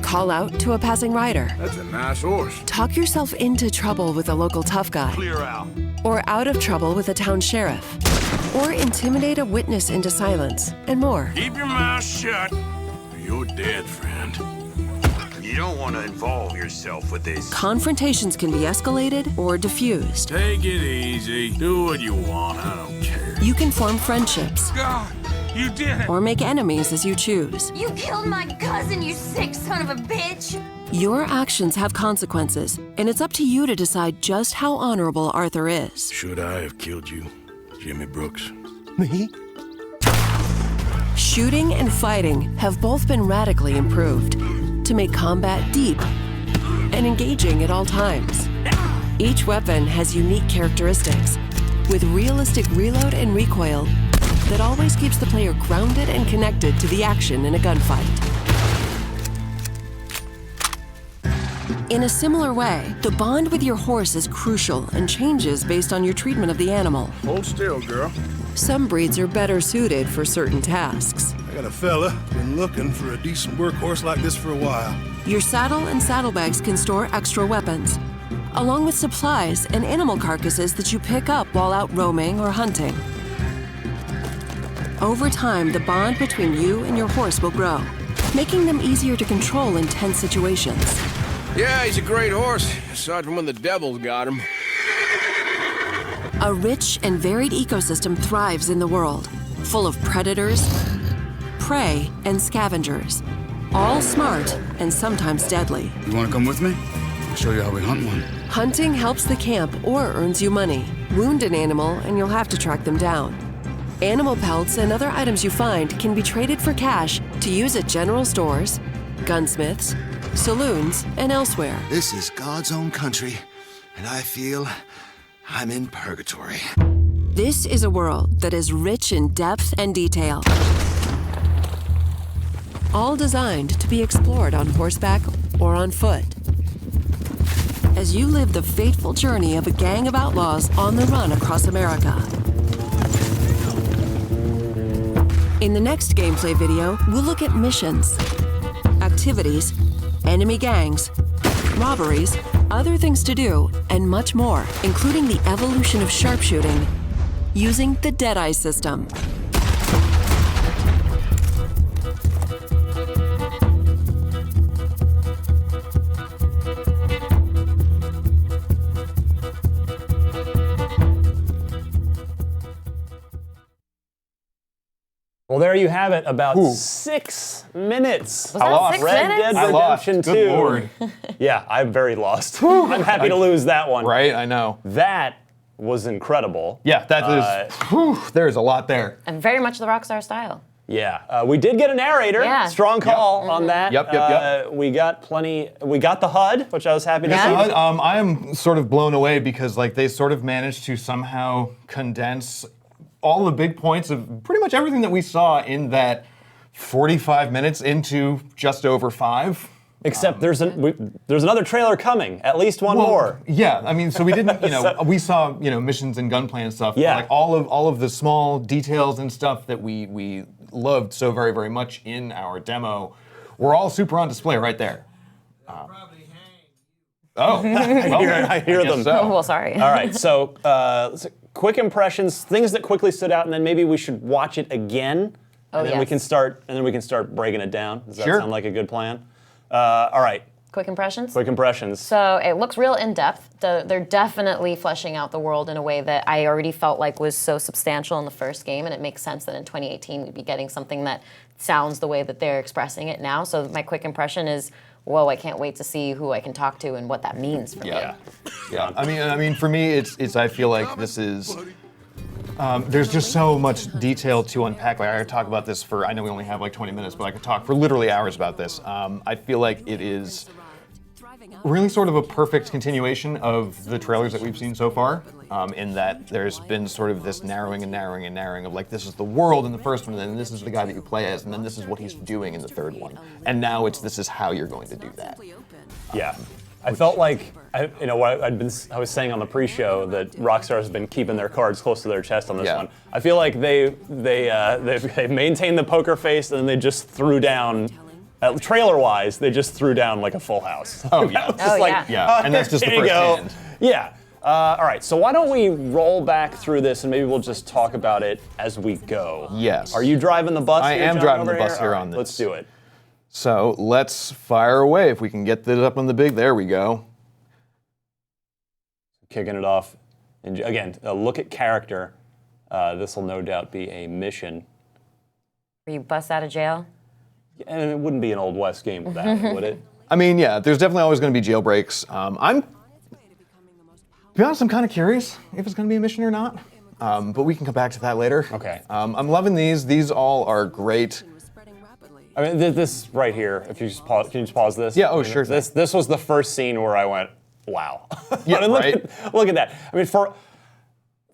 Call out to a passing rider. That's a nice horse. Talk yourself into trouble with a local tough guy. Clear out. Or out of trouble with a town sheriff. Or intimidate a witness into silence, and more. Keep your mouth shut, or you're dead, friend. You don't want to involve yourself with this. Confrontations can be escalated or diffused. Take it easy. Do what you want. I don't care. You can form friendships. God, you did it. Or make enemies as you choose. You killed my cousin, you sick son of a bitch! Your actions have consequences, and it's up to you to decide just how honorable Arthur is. Should I have killed you, Jimmy Brooks? Me? Shooting and fighting have both been radically improved to make combat deep and engaging at all times. Each weapon has unique characteristics, with realistic reload and recoil that always keeps the player grounded and connected to the action in a gunfight. In a similar way, the bond with your horse is crucial and changes based on your treatment of the animal. Hold still, girl. Some breeds are better suited for certain tasks. I got a fella been looking for a decent workhorse like this for a while. Your saddle and saddlebags can store extra weapons, along with supplies and animal carcasses that you pick up while out roaming or hunting. Over time, the bond between you and your horse will grow, making them easier to control in tense situations. Yeah, he's a great horse, aside from when the devil's got him. A rich and varied ecosystem thrives in the world, full of predators, prey, and scavengers, all smart and sometimes deadly. You want to come with me? I'll show you how we hunt one. Hunting helps the camp or earns you money. Wound an animal and you'll have to track them down. Animal pelts and other items you find can be traded for cash to use at general stores, gunsmiths, saloons, and elsewhere. This is God's own country, and I feel I'm in purgatory. This is a world that is rich in depth and detail, all designed to be explored on horseback or on foot. As you live the fateful journey of a gang of outlaws on the run across America. In the next gameplay video, we'll look at missions, activities, enemy gangs, robberies, other things to do, and much more, including the evolution of sharpshooting using the Deadeye system. Well, there you have it. About 6 minutes. Was that 6 Red minutes? Dead Redemption 2. Good Lord. Yeah, I'm very lost. I'm happy to lose that one. Right, I know. That was incredible. Yeah, that is. There's a lot there. And very much the Rockstar style. Yeah, we did get a narrator. Yeah. Strong call on that. Yep. We got plenty. We got the HUD, which I was happy to see. I am sort of blown away because like they sort of managed to somehow condense all the big points of pretty much everything that we saw in that 45 minutes into just over 5. Except there's another trailer coming, at least one more. Yeah, I mean, so we didn't, we saw, missions and gunplay and stuff. Yeah. Like all of the small details and stuff that we loved so very, very much in our demo were all super on display right there. I hear them. So. Well, sorry. All right, so quick impressions, things that quickly stood out, and then maybe we should watch it again, and then we can start breaking it down. Does that sound like a good plan? All right. Quick impressions? Quick impressions. So it looks real in-depth. They're definitely fleshing out the world in a way that I already felt like was so substantial in the first game, and it makes sense that in 2018 we'd be getting something that sounds the way that they're expressing it now. So my quick impression is, whoa, I can't wait to see who I can talk to and what that means for me. Yeah. I mean, for me, it's. I feel like this is. There's just so much detail to unpack. Like I could talk about this for. I know we only have like 20 minutes, but I could talk for literally hours about this. I feel like it is really sort of a perfect continuation of the trailers that we've seen so far. In that there's been sort of this narrowing of like this is the world in the first one, and then this is the guy that you play as, and then this is what he's doing in the third one, and now this is how you're going to do that. Yeah, I felt like I was saying on the pre-show that Rockstar has been keeping their cards close to their chest on this one. I feel like they maintained the poker face, and then they just threw down. Trailer-wise, they just threw down like a Full House. Oh yeah, and that's just the first hand. Yeah. All right, so why don't we roll back through this and maybe we'll just talk about it as we go. Yes. Are you driving the bus? I am driving the bus here on this. Let's do it. So let's fire away. If we can get this up on the big, there we go. Kicking it off. And again, a look at character. This will no doubt be a mission. Were you bust out of jail? And it wouldn't be an Old West game with that, would it? I mean, yeah, there's definitely always going to be jailbreaks. To be honest, I'm kind of curious if it's going to be a mission or not. But we can come back to that later. Okay. I'm loving these. These all are great. I mean, this right here, if you just pause, can you just pause this? Yeah, oh, sure. This was the first scene where I went, wow. Yeah, I mean, right? Look at that. I mean, for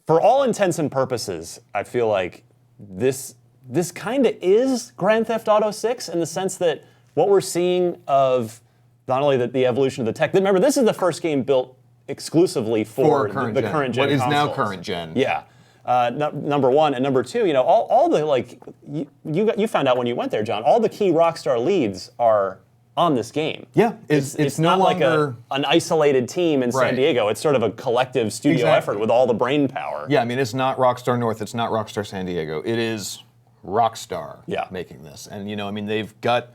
all intents and purposes, I feel like this kind of is Grand Theft Auto 6 in the sense that what we're seeing of not only the evolution of the tech. Remember, this is the first game built exclusively for the current gen what is now consoles. current gen. Yeah. Number one, and number two, all the like you found out when you went there, John. All the key Rockstar leads are on this game. Yeah, it's no not longer like an isolated team in San Diego. It's sort of a collective studio effort with all the brain power. Yeah, I mean, it's not Rockstar North. It's not Rockstar San Diego. It is Rockstar making this, and I mean, they've got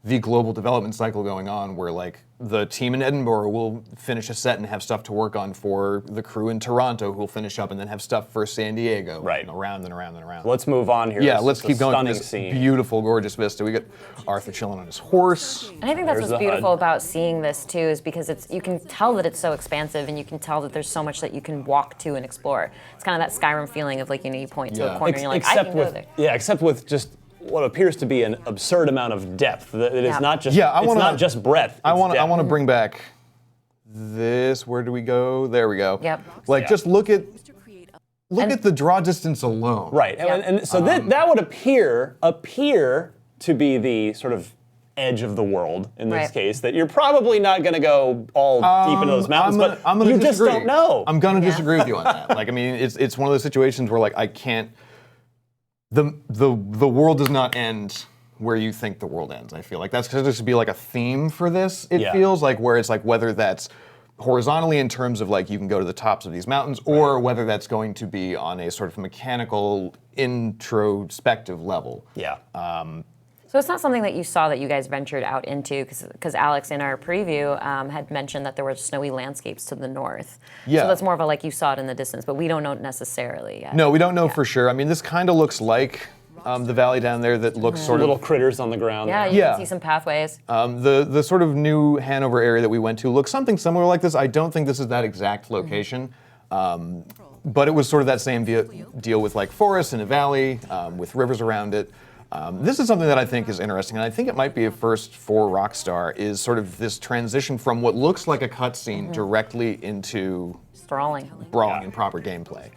the global development cycle going on where like the team in Edinburgh will finish a set and have stuff to work on for the crew in Toronto who will finish up and then have stuff for San Diego. Right. And around and around and around. Let's move on here. Yeah, This let's is a keep going. stunning This scene. beautiful, gorgeous vista. We got Arthur chilling on his horse. And I think that's what's beautiful about seeing this too, is because you can tell that it's so expansive, and you can tell that there's so much that you can walk to and explore. It's kind of that Skyrim feeling of like you point to a corner and you're like, I can go there. Yeah, except with just what appears to be an absurd amount of depth. It is not just. Yeah, it's not just breadth. I want depth. to bring back this. Where do we go? There we go. Yep. Like just look at the draw distance alone. Right, and so that would appear to be the sort of edge of the world in this case. That you're probably not going to go all deep into those mountains, but you just don't know. I'm going to disagree with you on that. Like, I mean, it's one of those situations where like I can't. The world does not end where you think the world ends. I feel like that's going to be like a theme for this. It feels like where it's like whether that's horizontally in terms of like you can go to the tops of these mountains, or whether that's going to be on a sort of mechanical introspective level. Yeah. So it's not something that you saw that you guys ventured out into, because Alex in our preview had mentioned that there were snowy landscapes to the north. Yeah. So that's more of a like you saw it in the distance, but we don't know necessarily yet. No, we don't know for sure. I mean, this kind of looks like the valley down there that looks sort of little critters on the ground. Yeah, you can see some pathways. The sort of new Hanover area that we went to looks something similar like this. I don't think this is that exact location. But it was sort of that same deal with like forests in a valley with rivers around it. This is something that I think is interesting, and I think it might be a first for Rockstar, is sort of this transition from what looks like a cutscene directly into brawling and proper gameplay.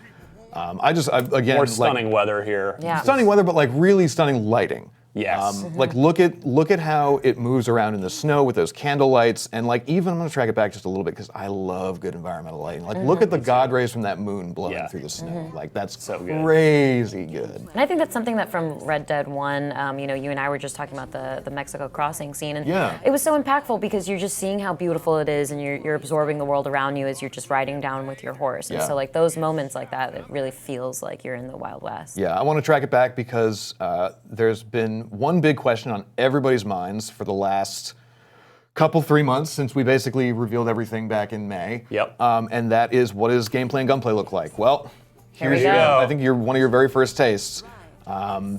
Again, more stunning weather here. Yeah. Stunning weather, but like really stunning lighting. Yes. Like look at how it moves around in the snow with those candle lights, and like even I'm gonna track it back just a little bit because I love good environmental lighting. Like look at the god rays from that moon blowing through the snow. Like that's so crazy good. And I think that's something that from Red Dead 1, you and I were just talking about the Mexico crossing scene, and it was so impactful because you're just seeing how beautiful it is, and you're absorbing the world around you as you're just riding down with your horse. And so like those moments like that, it really feels like you're in the Wild West. Yeah, I want to track it back because there's been one big question on everybody's minds for the last couple 3 months since we basically revealed everything back in May. Yep. And that is, what does gameplay and gunplay look like? Well, Here we here's go. I think you're one of your very first tastes. No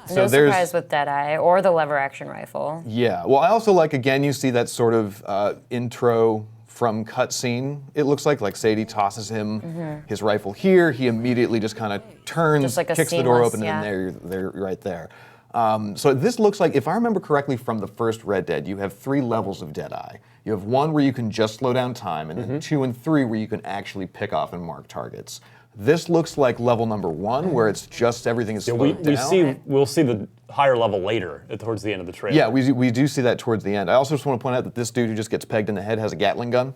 surprise with Deadeye or the lever action rifle. Yeah. Well, I also like, again, you see that sort of intro from cutscene. It looks like Sadie tosses him his rifle here. He immediately just kind of turns, Just like a kicks the door seamless, open, yeah. and then you're right there. So this looks like, if I remember correctly from the first Red Dead, you have 3 levels of Deadeye. You have 1 where you can just slow down time, and then 2 and 3 where you can actually pick off and mark targets. This looks like level number 1, where it's just everything is slowed down. We'll see the higher level later, towards the end of the trailer. Yeah, we do see that towards the end. I also just want to point out that this dude who just gets pegged in the head has a Gatling gun.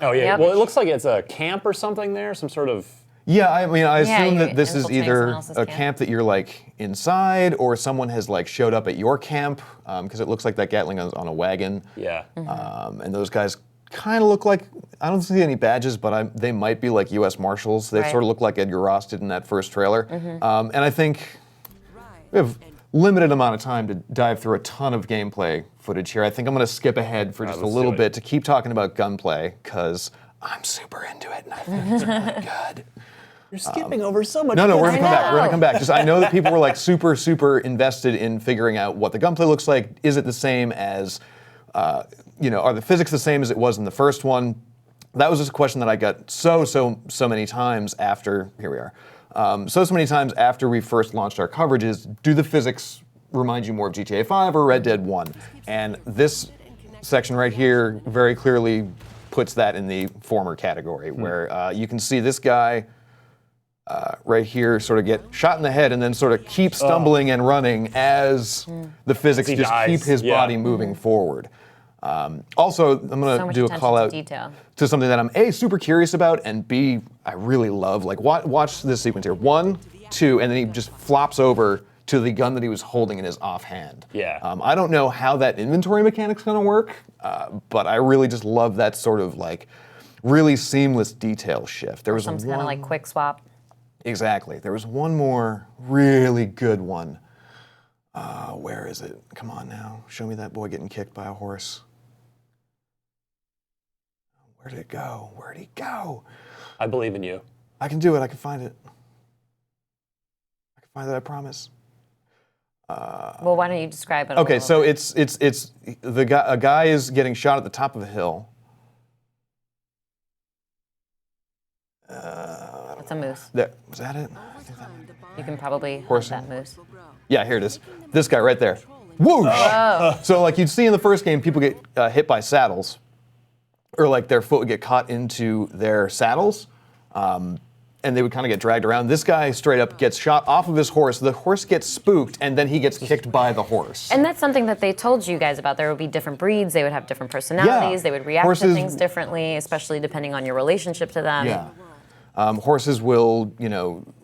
Oh yeah, well it looks like it's a camp or something there, some sort of... Yeah, I mean, I assume that this is infiltrate either someone else's a camp. camp that you're like inside, or someone has like showed up at your camp, because it looks like that Gatling gun's on a wagon. Yeah. And those guys kind of look like, I don't see any badges, but they might be like U.S. Marshals. They sort of look like Edgar Ross did in that first trailer. And I think we have limited amount of time to dive through a ton of gameplay footage here. I think I'm going to skip ahead for just a little bit to keep talking about gunplay, because I'm super into it and I think it's really good. You're skipping over so much. No, we're gonna come back. We're gonna come back. Just I know that people were like super invested in figuring out what the gunplay looks like. Is it the same as, are the physics the same as it was in the first one? That was just a question that I got so many times after. Here we are. So many times after we first launched our coverages. Do the physics remind you more of GTA 5 or Red Dead 1? And this section right here very clearly puts that in the former category, where you can see this guy. Right here, sort of get shot in the head and then sort of keep stumbling and running as the physics just keep his body moving forward. Also, I'm going to do a call out to something that I'm A, super curious about, and B, I really love. Like, watch this sequence here. 1, 2, and then he just flops over to the gun that he was holding in his offhand. Yeah. I don't know how that inventory mechanic's going to work, but I really just love that sort of like really seamless detail shift. There was some kind of like quick swap. Exactly. There was one more really good one. Where is it? Come on now. Show me that boy getting kicked by a horse. Where did it go? Where'd he go? I believe in you. I can do it. I can find it. I can find it, I promise. Well, why don't you describe it? Okay, so it's the guy. A guy is getting shot at the top of a hill. It's a moose. There. Was that it? You can probably hunt that moose. Yeah, here it is. This guy right there. Whoosh! Oh. So like you'd see in the first game, people get hit by saddles, or like their foot would get caught into their saddles, and they would kind of get dragged around. This guy straight up gets shot off of his horse. The horse gets spooked, and then he gets kicked by the horse. And that's something that they told you guys about. There would be different breeds. They would have different personalities. Yeah. They would react to things differently, especially depending on your relationship to them. Yeah. Horses will,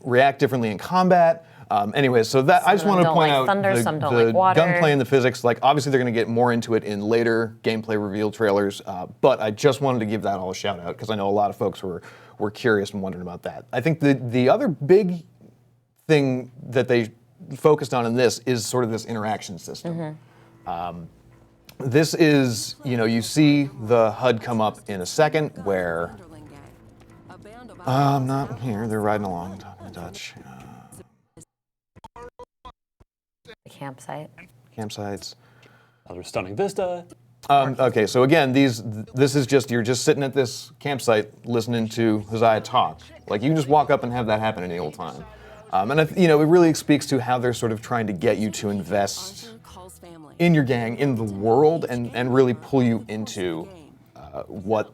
react differently in combat. Anyways, so that I just wanted to point out thunder, the some don't like water. gunplay and the physics. Like, obviously, they're going to get more into it in later gameplay reveal trailers. But I just wanted to give that all a shout out because I know a lot of folks were curious and wondering about that. I think the other big thing that they focused on in this is sort of this interaction system. This is, you see the HUD come up in a second where. I'm not here. They're riding along, talking Dutch. The campsite. Campsites. Another stunning vista. Okay, so again, this is just you're just sitting at this campsite listening to Hosea talk. Like you can just walk up and have that happen any old time. And it really speaks to how they're sort of trying to get you to invest in your gang, in the world, and really pull you into what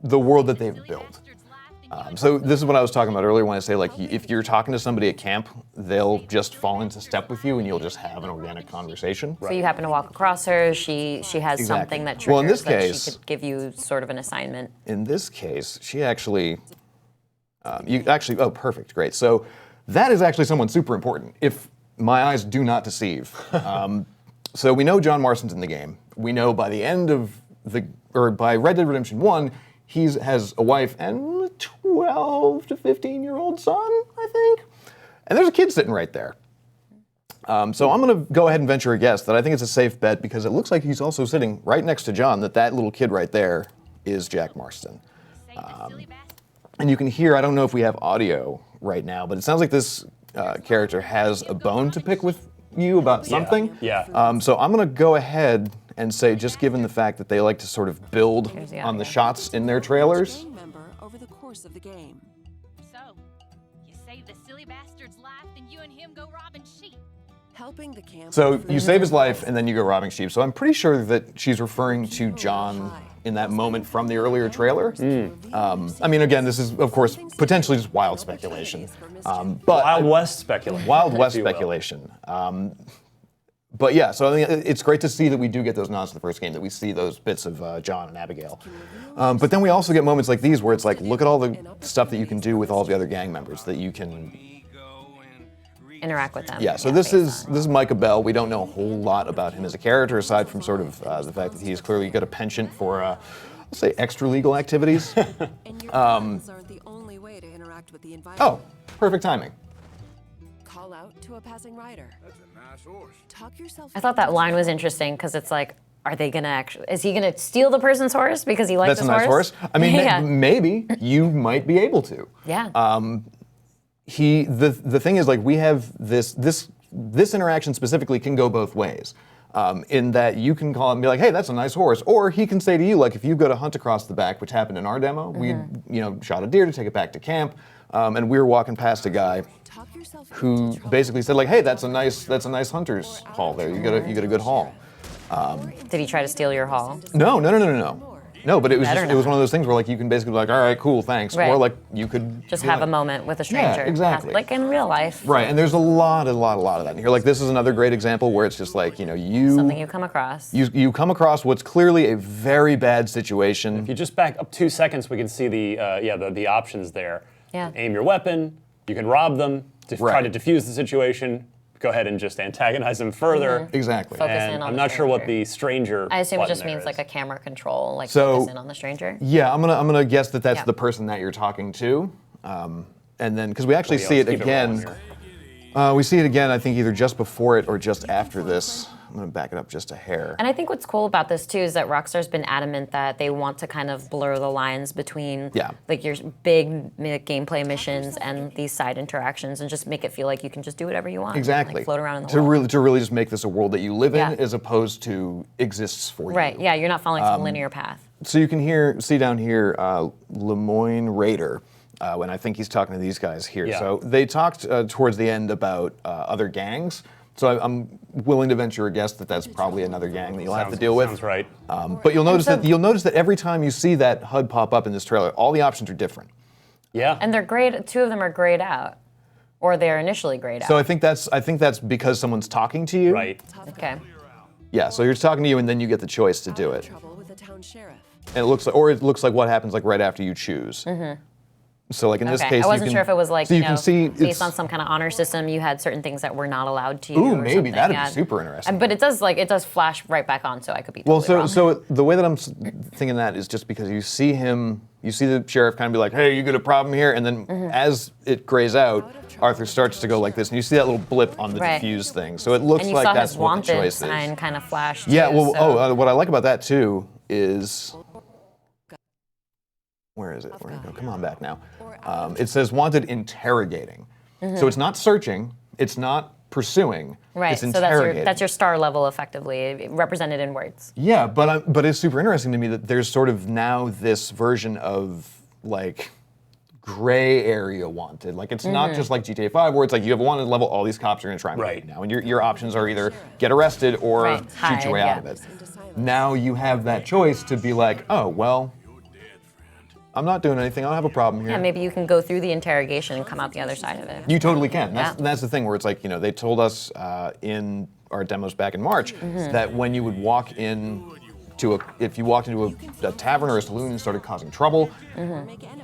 the world that they've built. So this is what I was talking about earlier when I say, like, if you're talking to somebody at camp, they'll just fall into step with you and you'll just have an organic conversation. So you happen to walk across her, she has something that triggers well, in this that case, she could give you sort of an assignment. In this case, she actually, oh, perfect, great. So that is actually someone super important, if my eyes do not deceive. So we know John Marston's in the game. We know by the end of by Red Dead Redemption 1, he has a wife and a 12 to 15-year-old son, I think. And there's a kid sitting right there. So I'm going to go ahead and venture a guess that I think it's a safe bet because it looks like he's also sitting right next to John, that little kid right there is Jack Marston. And you can hear, I don't know if we have audio right now, but it sounds like this character has a bone to pick with you about something. Yeah. So I'm going to go ahead and say, just given the fact that they like to sort of build on the shots in their trailers. Over the course of the game. So, you save the silly bastard's life, then you and him go robbing sheep. Helping the camp. So you save his life and then you go robbing sheep. So I'm pretty sure that she's referring to John in that moment from the earlier trailer. I mean, again, this is, of course, potentially just wild speculation. But Wild West speculation. Wild West speculation. But yeah, so I mean, it's great to see that we do get those nods to the first game, that we see those bits of John and Abigail. But then we also get moments like these where it's like, look at all the stuff that you can do with all the other gang members, that you can interact with them. Yeah, so this is Micah Bell. We don't know a whole lot about him as a character, aside from sort of the fact that he's clearly got a penchant for, let's say, extra-legal activities. Are the only way to interact with the environment. Oh, perfect timing. call out to a passing rider. That's a nice horse. Talk yourself. I thought that line was interesting because it's like, are they gonna actually? Is he gonna steal the person's horse because he likes That's a nice horse. I mean, maybe you might be able to. Yeah. The thing is, like, we have this interaction specifically can go both ways. In that you can call him and be like, hey, that's a nice horse. Or he can say to you, like, if you go to hunt across the back, which happened in our demo, we shot a deer to take it back to camp, and we were walking past a guy who basically said, like, hey, that's a nice hunter's haul there. You get a good haul. Did he try to steal your haul? No. No, but it was one of those things where, like, you can basically be like, all right, cool, thanks. Right. Or, like, you could just have a moment with a stranger. Yeah, exactly. Like in real life. Right, and there's a lot of that in here. Like, this is another great example where it's just like, something you come across. You come across what's clearly a very bad situation. If you just back up 2 seconds, we can see the options there. Yeah. Aim your weapon. You can rob them. Try to defuse the situation. Go ahead and just antagonize them further. Exactly. Focus and in on I'm the not sure what stranger. the stranger. I assume it just button means there like a camera control, like So- focus in on the stranger. Yeah, I'm gonna guess that that's Yeah. the person that you're talking to, and then because we actually Yeah, see it let's keep it rolling again. We see it again, I think, either just before it or just after this. I'm gonna back it up just a hair. And I think what's cool about this too is that Rockstar's been adamant that they want to kind of blur the lines between like your big gameplay missions and these side interactions, and just make it feel like you can just do whatever you want. Exactly. Like float around in the world. To really just make this a world that you live Yeah. in, as opposed to exists for you. Right. Yeah. You're not following some linear path. So you can see down here, Lemoyne Raider, when I think he's talking to these guys here. Yeah. So they talked towards the end about other gangs. So I'm willing to venture a guess that that's probably another gang that you'll have to deal with. Sounds right. But you'll notice that every time you see that HUD pop up in this trailer, all the options are different. Yeah. And they're grayed. 2 of them are grayed out, or they're initially grayed out. So I think that's because someone's talking to you. Right. Okay. Yeah. So you're talking to you, and then you get the choice to do it. Trouble with the town sheriff. And it looks like what happens like right after you choose. So like in this case, I wasn't sure if it was like so you can see based on some kind of honor system, you had certain things that were not allowed to. Ooh, or maybe something. that'd Yeah. be super interesting. But it does flash right back on, so I could be. Well, Totally wrong. so the way that I'm thinking that is just because you see the sheriff kind of be like, hey, you got a problem here, and then as it grays out, Arthur starts to go like this, and you see that little blip on the Right. diffuse thing. So it looks and you like saw that's his what the wanted choice sign is. kind of flashed. Yeah. too, Well, so. what I like about that too is. Where is it? Where did it go? Come on back now. It says wanted interrogating. So it's not searching, it's not pursuing, Right. it's So interrogating. that's your star level, effectively represented in words. Yeah, but it's super interesting to me that there's sort of now this version of like gray area wanted. Like it's not just like GTA 5 where it's like you have a wanted level, all these cops are gonna try and get you now. And your options are either get arrested or shoot your way out of it. Now you have that choice to be like, oh, well, I'm not doing anything, I don't have a problem here. Yeah, maybe you can go through the interrogation and come out the other side of it. You totally can. That's the thing where it's like, they told us in our demos back in March that when you would walk in if you walked into a tavern or a saloon and started causing trouble,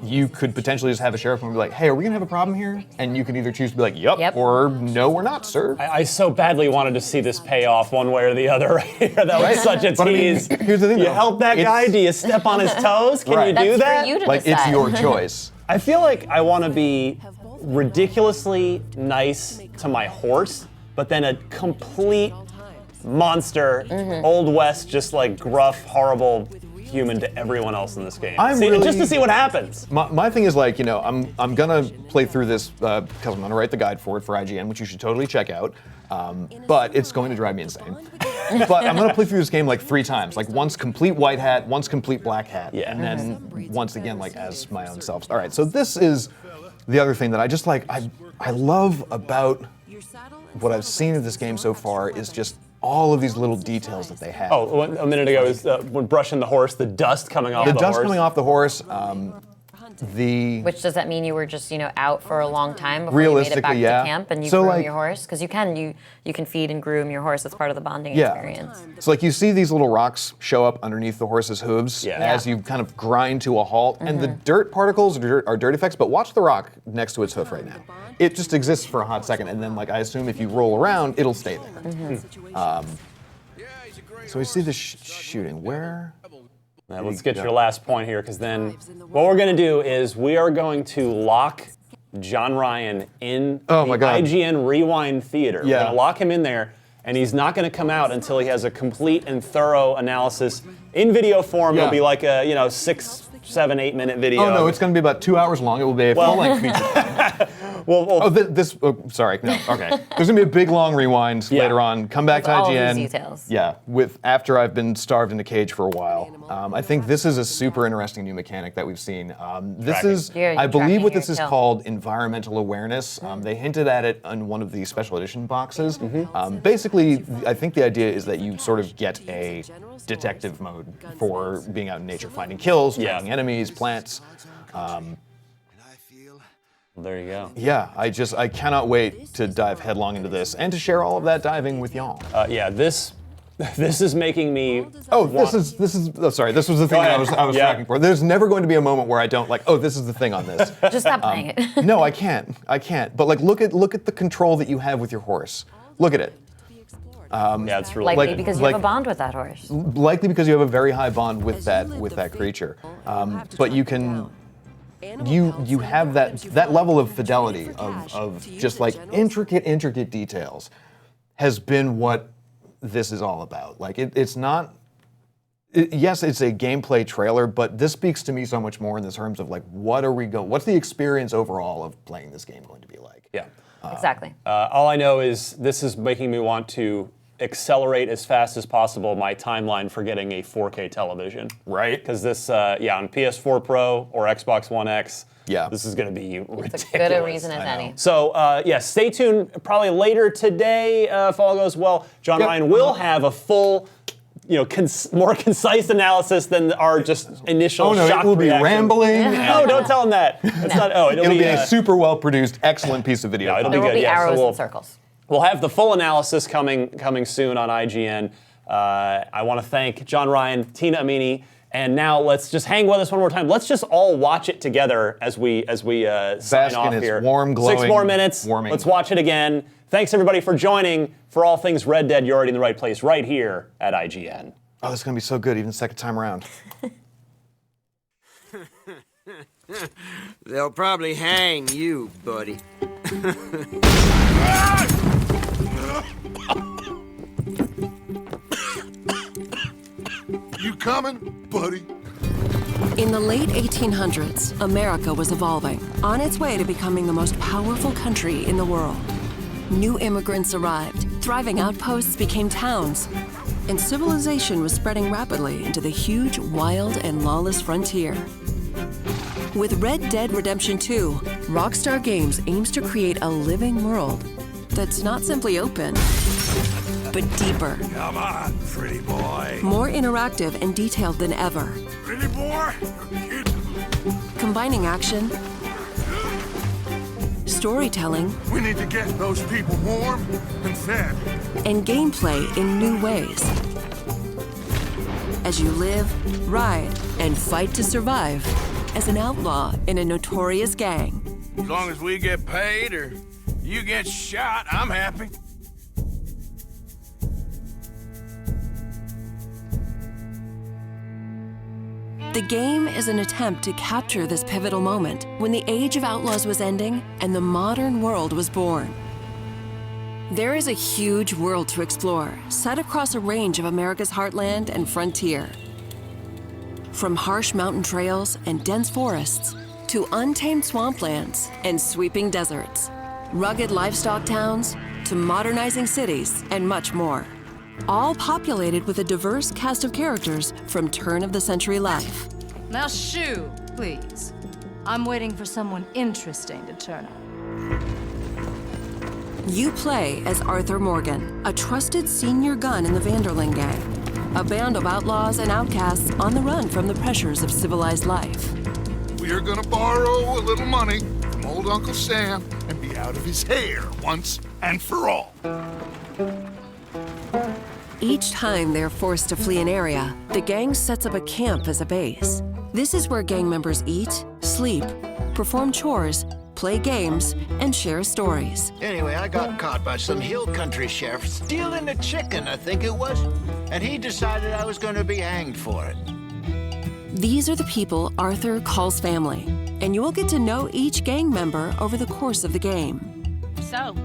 you could potentially just have a sheriff and be like, hey, are we gonna have a problem here? And you could either choose to be like, yep. Or no, we're not, sir. I so badly wanted to see this pay off one way or the other right here. That was such a tease. Here's the thing, you though. help that guy? Do you step on his toes? Can you do That's that? for you to Like, decide. it's your choice. I feel like I want to be ridiculously nice to my horse, but then a complete monster, Old West, just like gruff, horrible human to everyone else in this game. Just to see what happens. My thing is like, I'm gonna play through this because I'm gonna write the guide for it for IGN, which you should totally check out. But it's going to drive me insane. But I'm gonna play through this game like 3 times. Like once complete white hat, once complete black hat, and then once again like as my own self. All right, so this is the other thing that I just like. I love about what I've seen of this game so far is just all of these little details that they have. Oh, a minute ago was when brushing the horse, the dust coming off the horse. The dust coming off the horse. Which does that mean you were just out for a long time before you made it back to camp and you groom your horse? Because you can feed and groom your horse. That's part of the bonding experience. So like you see these little rocks show up underneath the horse's hooves as you kind of grind to a halt, and the dirt particles are dirt effects. But watch the rock next to its hoof right now. It just exists for a hot second, and then like I assume if you roll around, it'll stay there. So we see the shooting. Where? Let's get your last point here, because then what we're going to do is we are going to lock John Ryan in Oh the my God. IGN Rewind Theater. We're Yeah. going to lock him in there, and he's not going to come out until he has a complete and thorough analysis in video form. Yeah. It'll be like a 6, 7, 8 minute video. Oh no, it's going to be about 2 hours long. It will be a full-length feature. Sorry, no, okay. There's going to be a big long rewind later on. Come back With to all of IGN. these details. Yeah, after I've been starved in a cage for a while. I think this is a super interesting new mechanic that we've seen. This is, I believe what this is called environmental awareness. They hinted at it on one of the special edition boxes. Basically, I think the idea is that you sort of get a detective mode for being out in nature, finding kills, tracking enemies, plants. There you go. Yeah, I cannot wait to dive headlong into this and to share all of that diving with y'all. This is making me. This is. Oh, sorry, this was the thing that I was tracking for. There's never going to be a moment where I don't this is the thing on this. Just stop playing it. No, I can't. But look at the control that you have with your horse. Look at it. It's really Likely because you have a bond with that horse. Likely because you have a very high bond with that creature. But you can. You have that level of fidelity of just like intricate details has been what this is all about. Like it's not. Yes, it's a gameplay trailer, but this speaks to me so much more in the terms of like what's the experience overall of playing this game going to be like? Yeah, exactly. All I know is this is making me want to accelerate as fast as possible my timeline for getting a 4K television. Right. Because this, on PS4 Pro or Xbox One X, this is going to be ridiculous. It's as good a reason as any. So, stay tuned. Probably later today, if all goes well, John Ryan will have a full, more concise analysis than our just initial shock it will be reaction. rambling. No, don't tell him that. It's not. Oh, it'll be a super well produced, excellent piece of video. It'll There be will good. be arrows so and circles. We'll have the full analysis coming soon on IGN. I want to thank John Ryan, Tina Amini, and now let's just hang with us one more time. Let's just all watch it together as we sign off in here. its warm, glowing, 6 more minutes. warming. Let's watch it again. Thanks everybody for joining. For all things Red Dead, you're already in the right place, right here at IGN. Oh, this is gonna be so good, even the second time around. They'll probably hang you, buddy. You coming, buddy? In the late 1800s, America was evolving, on its way to becoming the most powerful country in the world. New immigrants arrived, thriving outposts became towns, and civilization was spreading rapidly into the huge, wild, and lawless frontier. With Red Dead Redemption 2, Rockstar Games aims to create a living world that's not simply open, but deeper. Come on, pretty boy. More interactive and detailed than ever. Pretty boy? Combining action, storytelling, We need to get those people warm and fed. and gameplay in new ways. As you live, ride, and fight to survive as an outlaw in a notorious gang. As long as we get paid or you get shot, I'm happy. The game is an attempt to capture this pivotal moment when the age of outlaws was ending and the modern world was born. There is a huge world to explore, set across a range of America's heartland and frontier. From harsh mountain trails and dense forests to untamed swamplands and sweeping deserts, rugged livestock towns to modernizing cities and much more. All populated with a diverse cast of characters from turn-of-the-century life. Now shoo, please. I'm waiting for someone interesting to turn up. You play as Arthur Morgan, a trusted senior gun in the Vanderling gang, a band of outlaws and outcasts on the run from the pressures of civilized life. We are gonna borrow a little money from old Uncle Sam and be out of his hair once and for all. Each time they're forced to flee an area, the gang sets up a camp as a base. This is where gang members eat, sleep, perform chores, play games, and share stories. Anyway, I got caught by some hill country sheriff stealing a chicken, I think it was, and he decided I was going to be hanged for it. These are the people Arthur calls family, and you will get to know each gang member over the course of the game. So,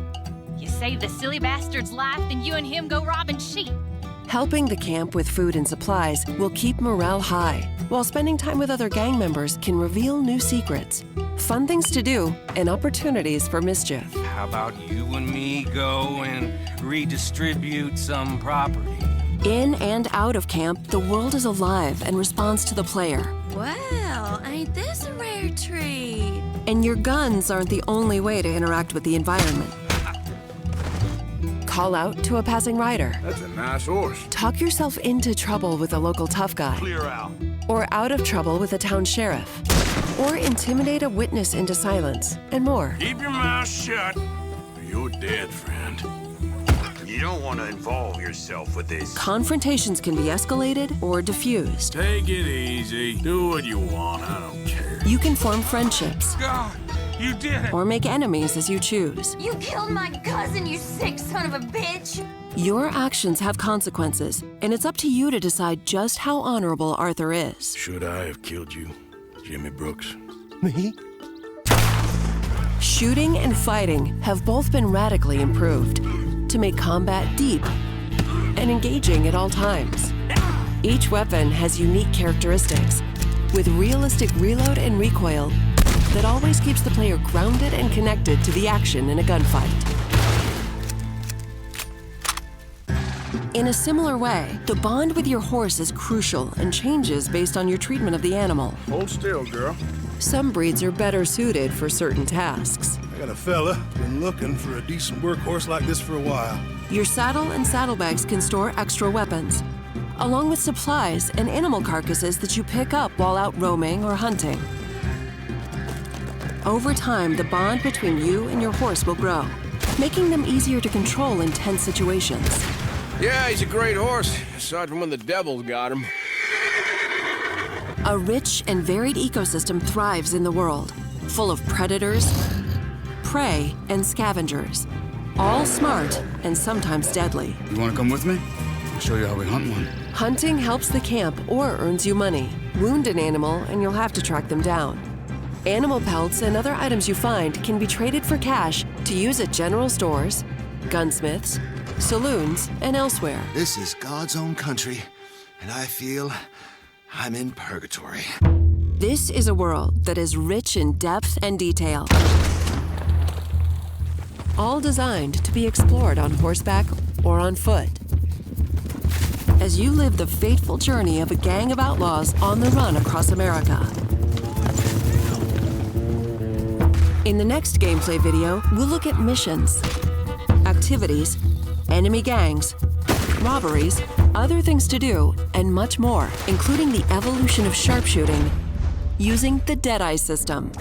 you save the silly bastard's life, and you and him go robbing sheep. Helping the camp with food and supplies will keep morale high, while spending time with other gang members can reveal new secrets, fun things to do, and opportunities for mischief. How about you and me go and redistribute some property? In and out of camp, the world is alive and responds to the player. Well, ain't this a rare treat? And your guns aren't the only way to interact with the environment. Call out to a passing rider. That's a nice horse. Talk yourself into trouble with a local tough guy. Clear out. Or out of trouble with a town sheriff. Or intimidate a witness into silence, and more. Keep your mouth shut, or you're dead, friend. You don't want to involve yourself with this. Confrontations can be escalated or diffused. Take it easy. Do what you want. I don't care. You can form friendships. God, you did it. Or make enemies as you choose. You killed my cousin, you sick son of a bitch! Your actions have consequences, and it's up to you to decide just how honorable Arthur is. Should I have killed you, Jimmy Brooks? Me? Shooting and fighting have both been radically improved to make combat deep and engaging at all times. Each weapon has unique characteristics, with realistic reload and recoil that always keeps the player grounded and connected to the action in a gunfight. In a similar way, the bond with your horse is crucial and changes based on your treatment of the animal. Hold still, girl. Some breeds are better suited for certain tasks. I got a fella been looking for a decent workhorse like this for a while. Your saddle and saddlebags can store extra weapons, along with supplies and animal carcasses that you pick up while out roaming or hunting. Over time, the bond between you and your horse will grow, making them easier to control in tense situations. Yeah, he's a great horse, aside from when the devil got him. A rich and varied ecosystem thrives in the world, full of predators, prey, and scavengers, all smart and sometimes deadly. You want to come with me? I'll show you how we hunt one. Hunting helps the camp or earns you money. Wound an animal and you'll have to track them down. Animal pelts and other items you find can be traded for cash to use at general stores, gunsmiths, saloons, and elsewhere. This is God's own country, and I feel I'm in purgatory. This is a world that is rich in depth and detail, all designed to be explored on horseback or on foot. As you live the fateful journey of a gang of outlaws on the run across America. In the next gameplay video, we'll look at missions, activities, enemy gangs, robberies, other things to do, and much more, including the evolution of sharpshooting using the Deadeye system.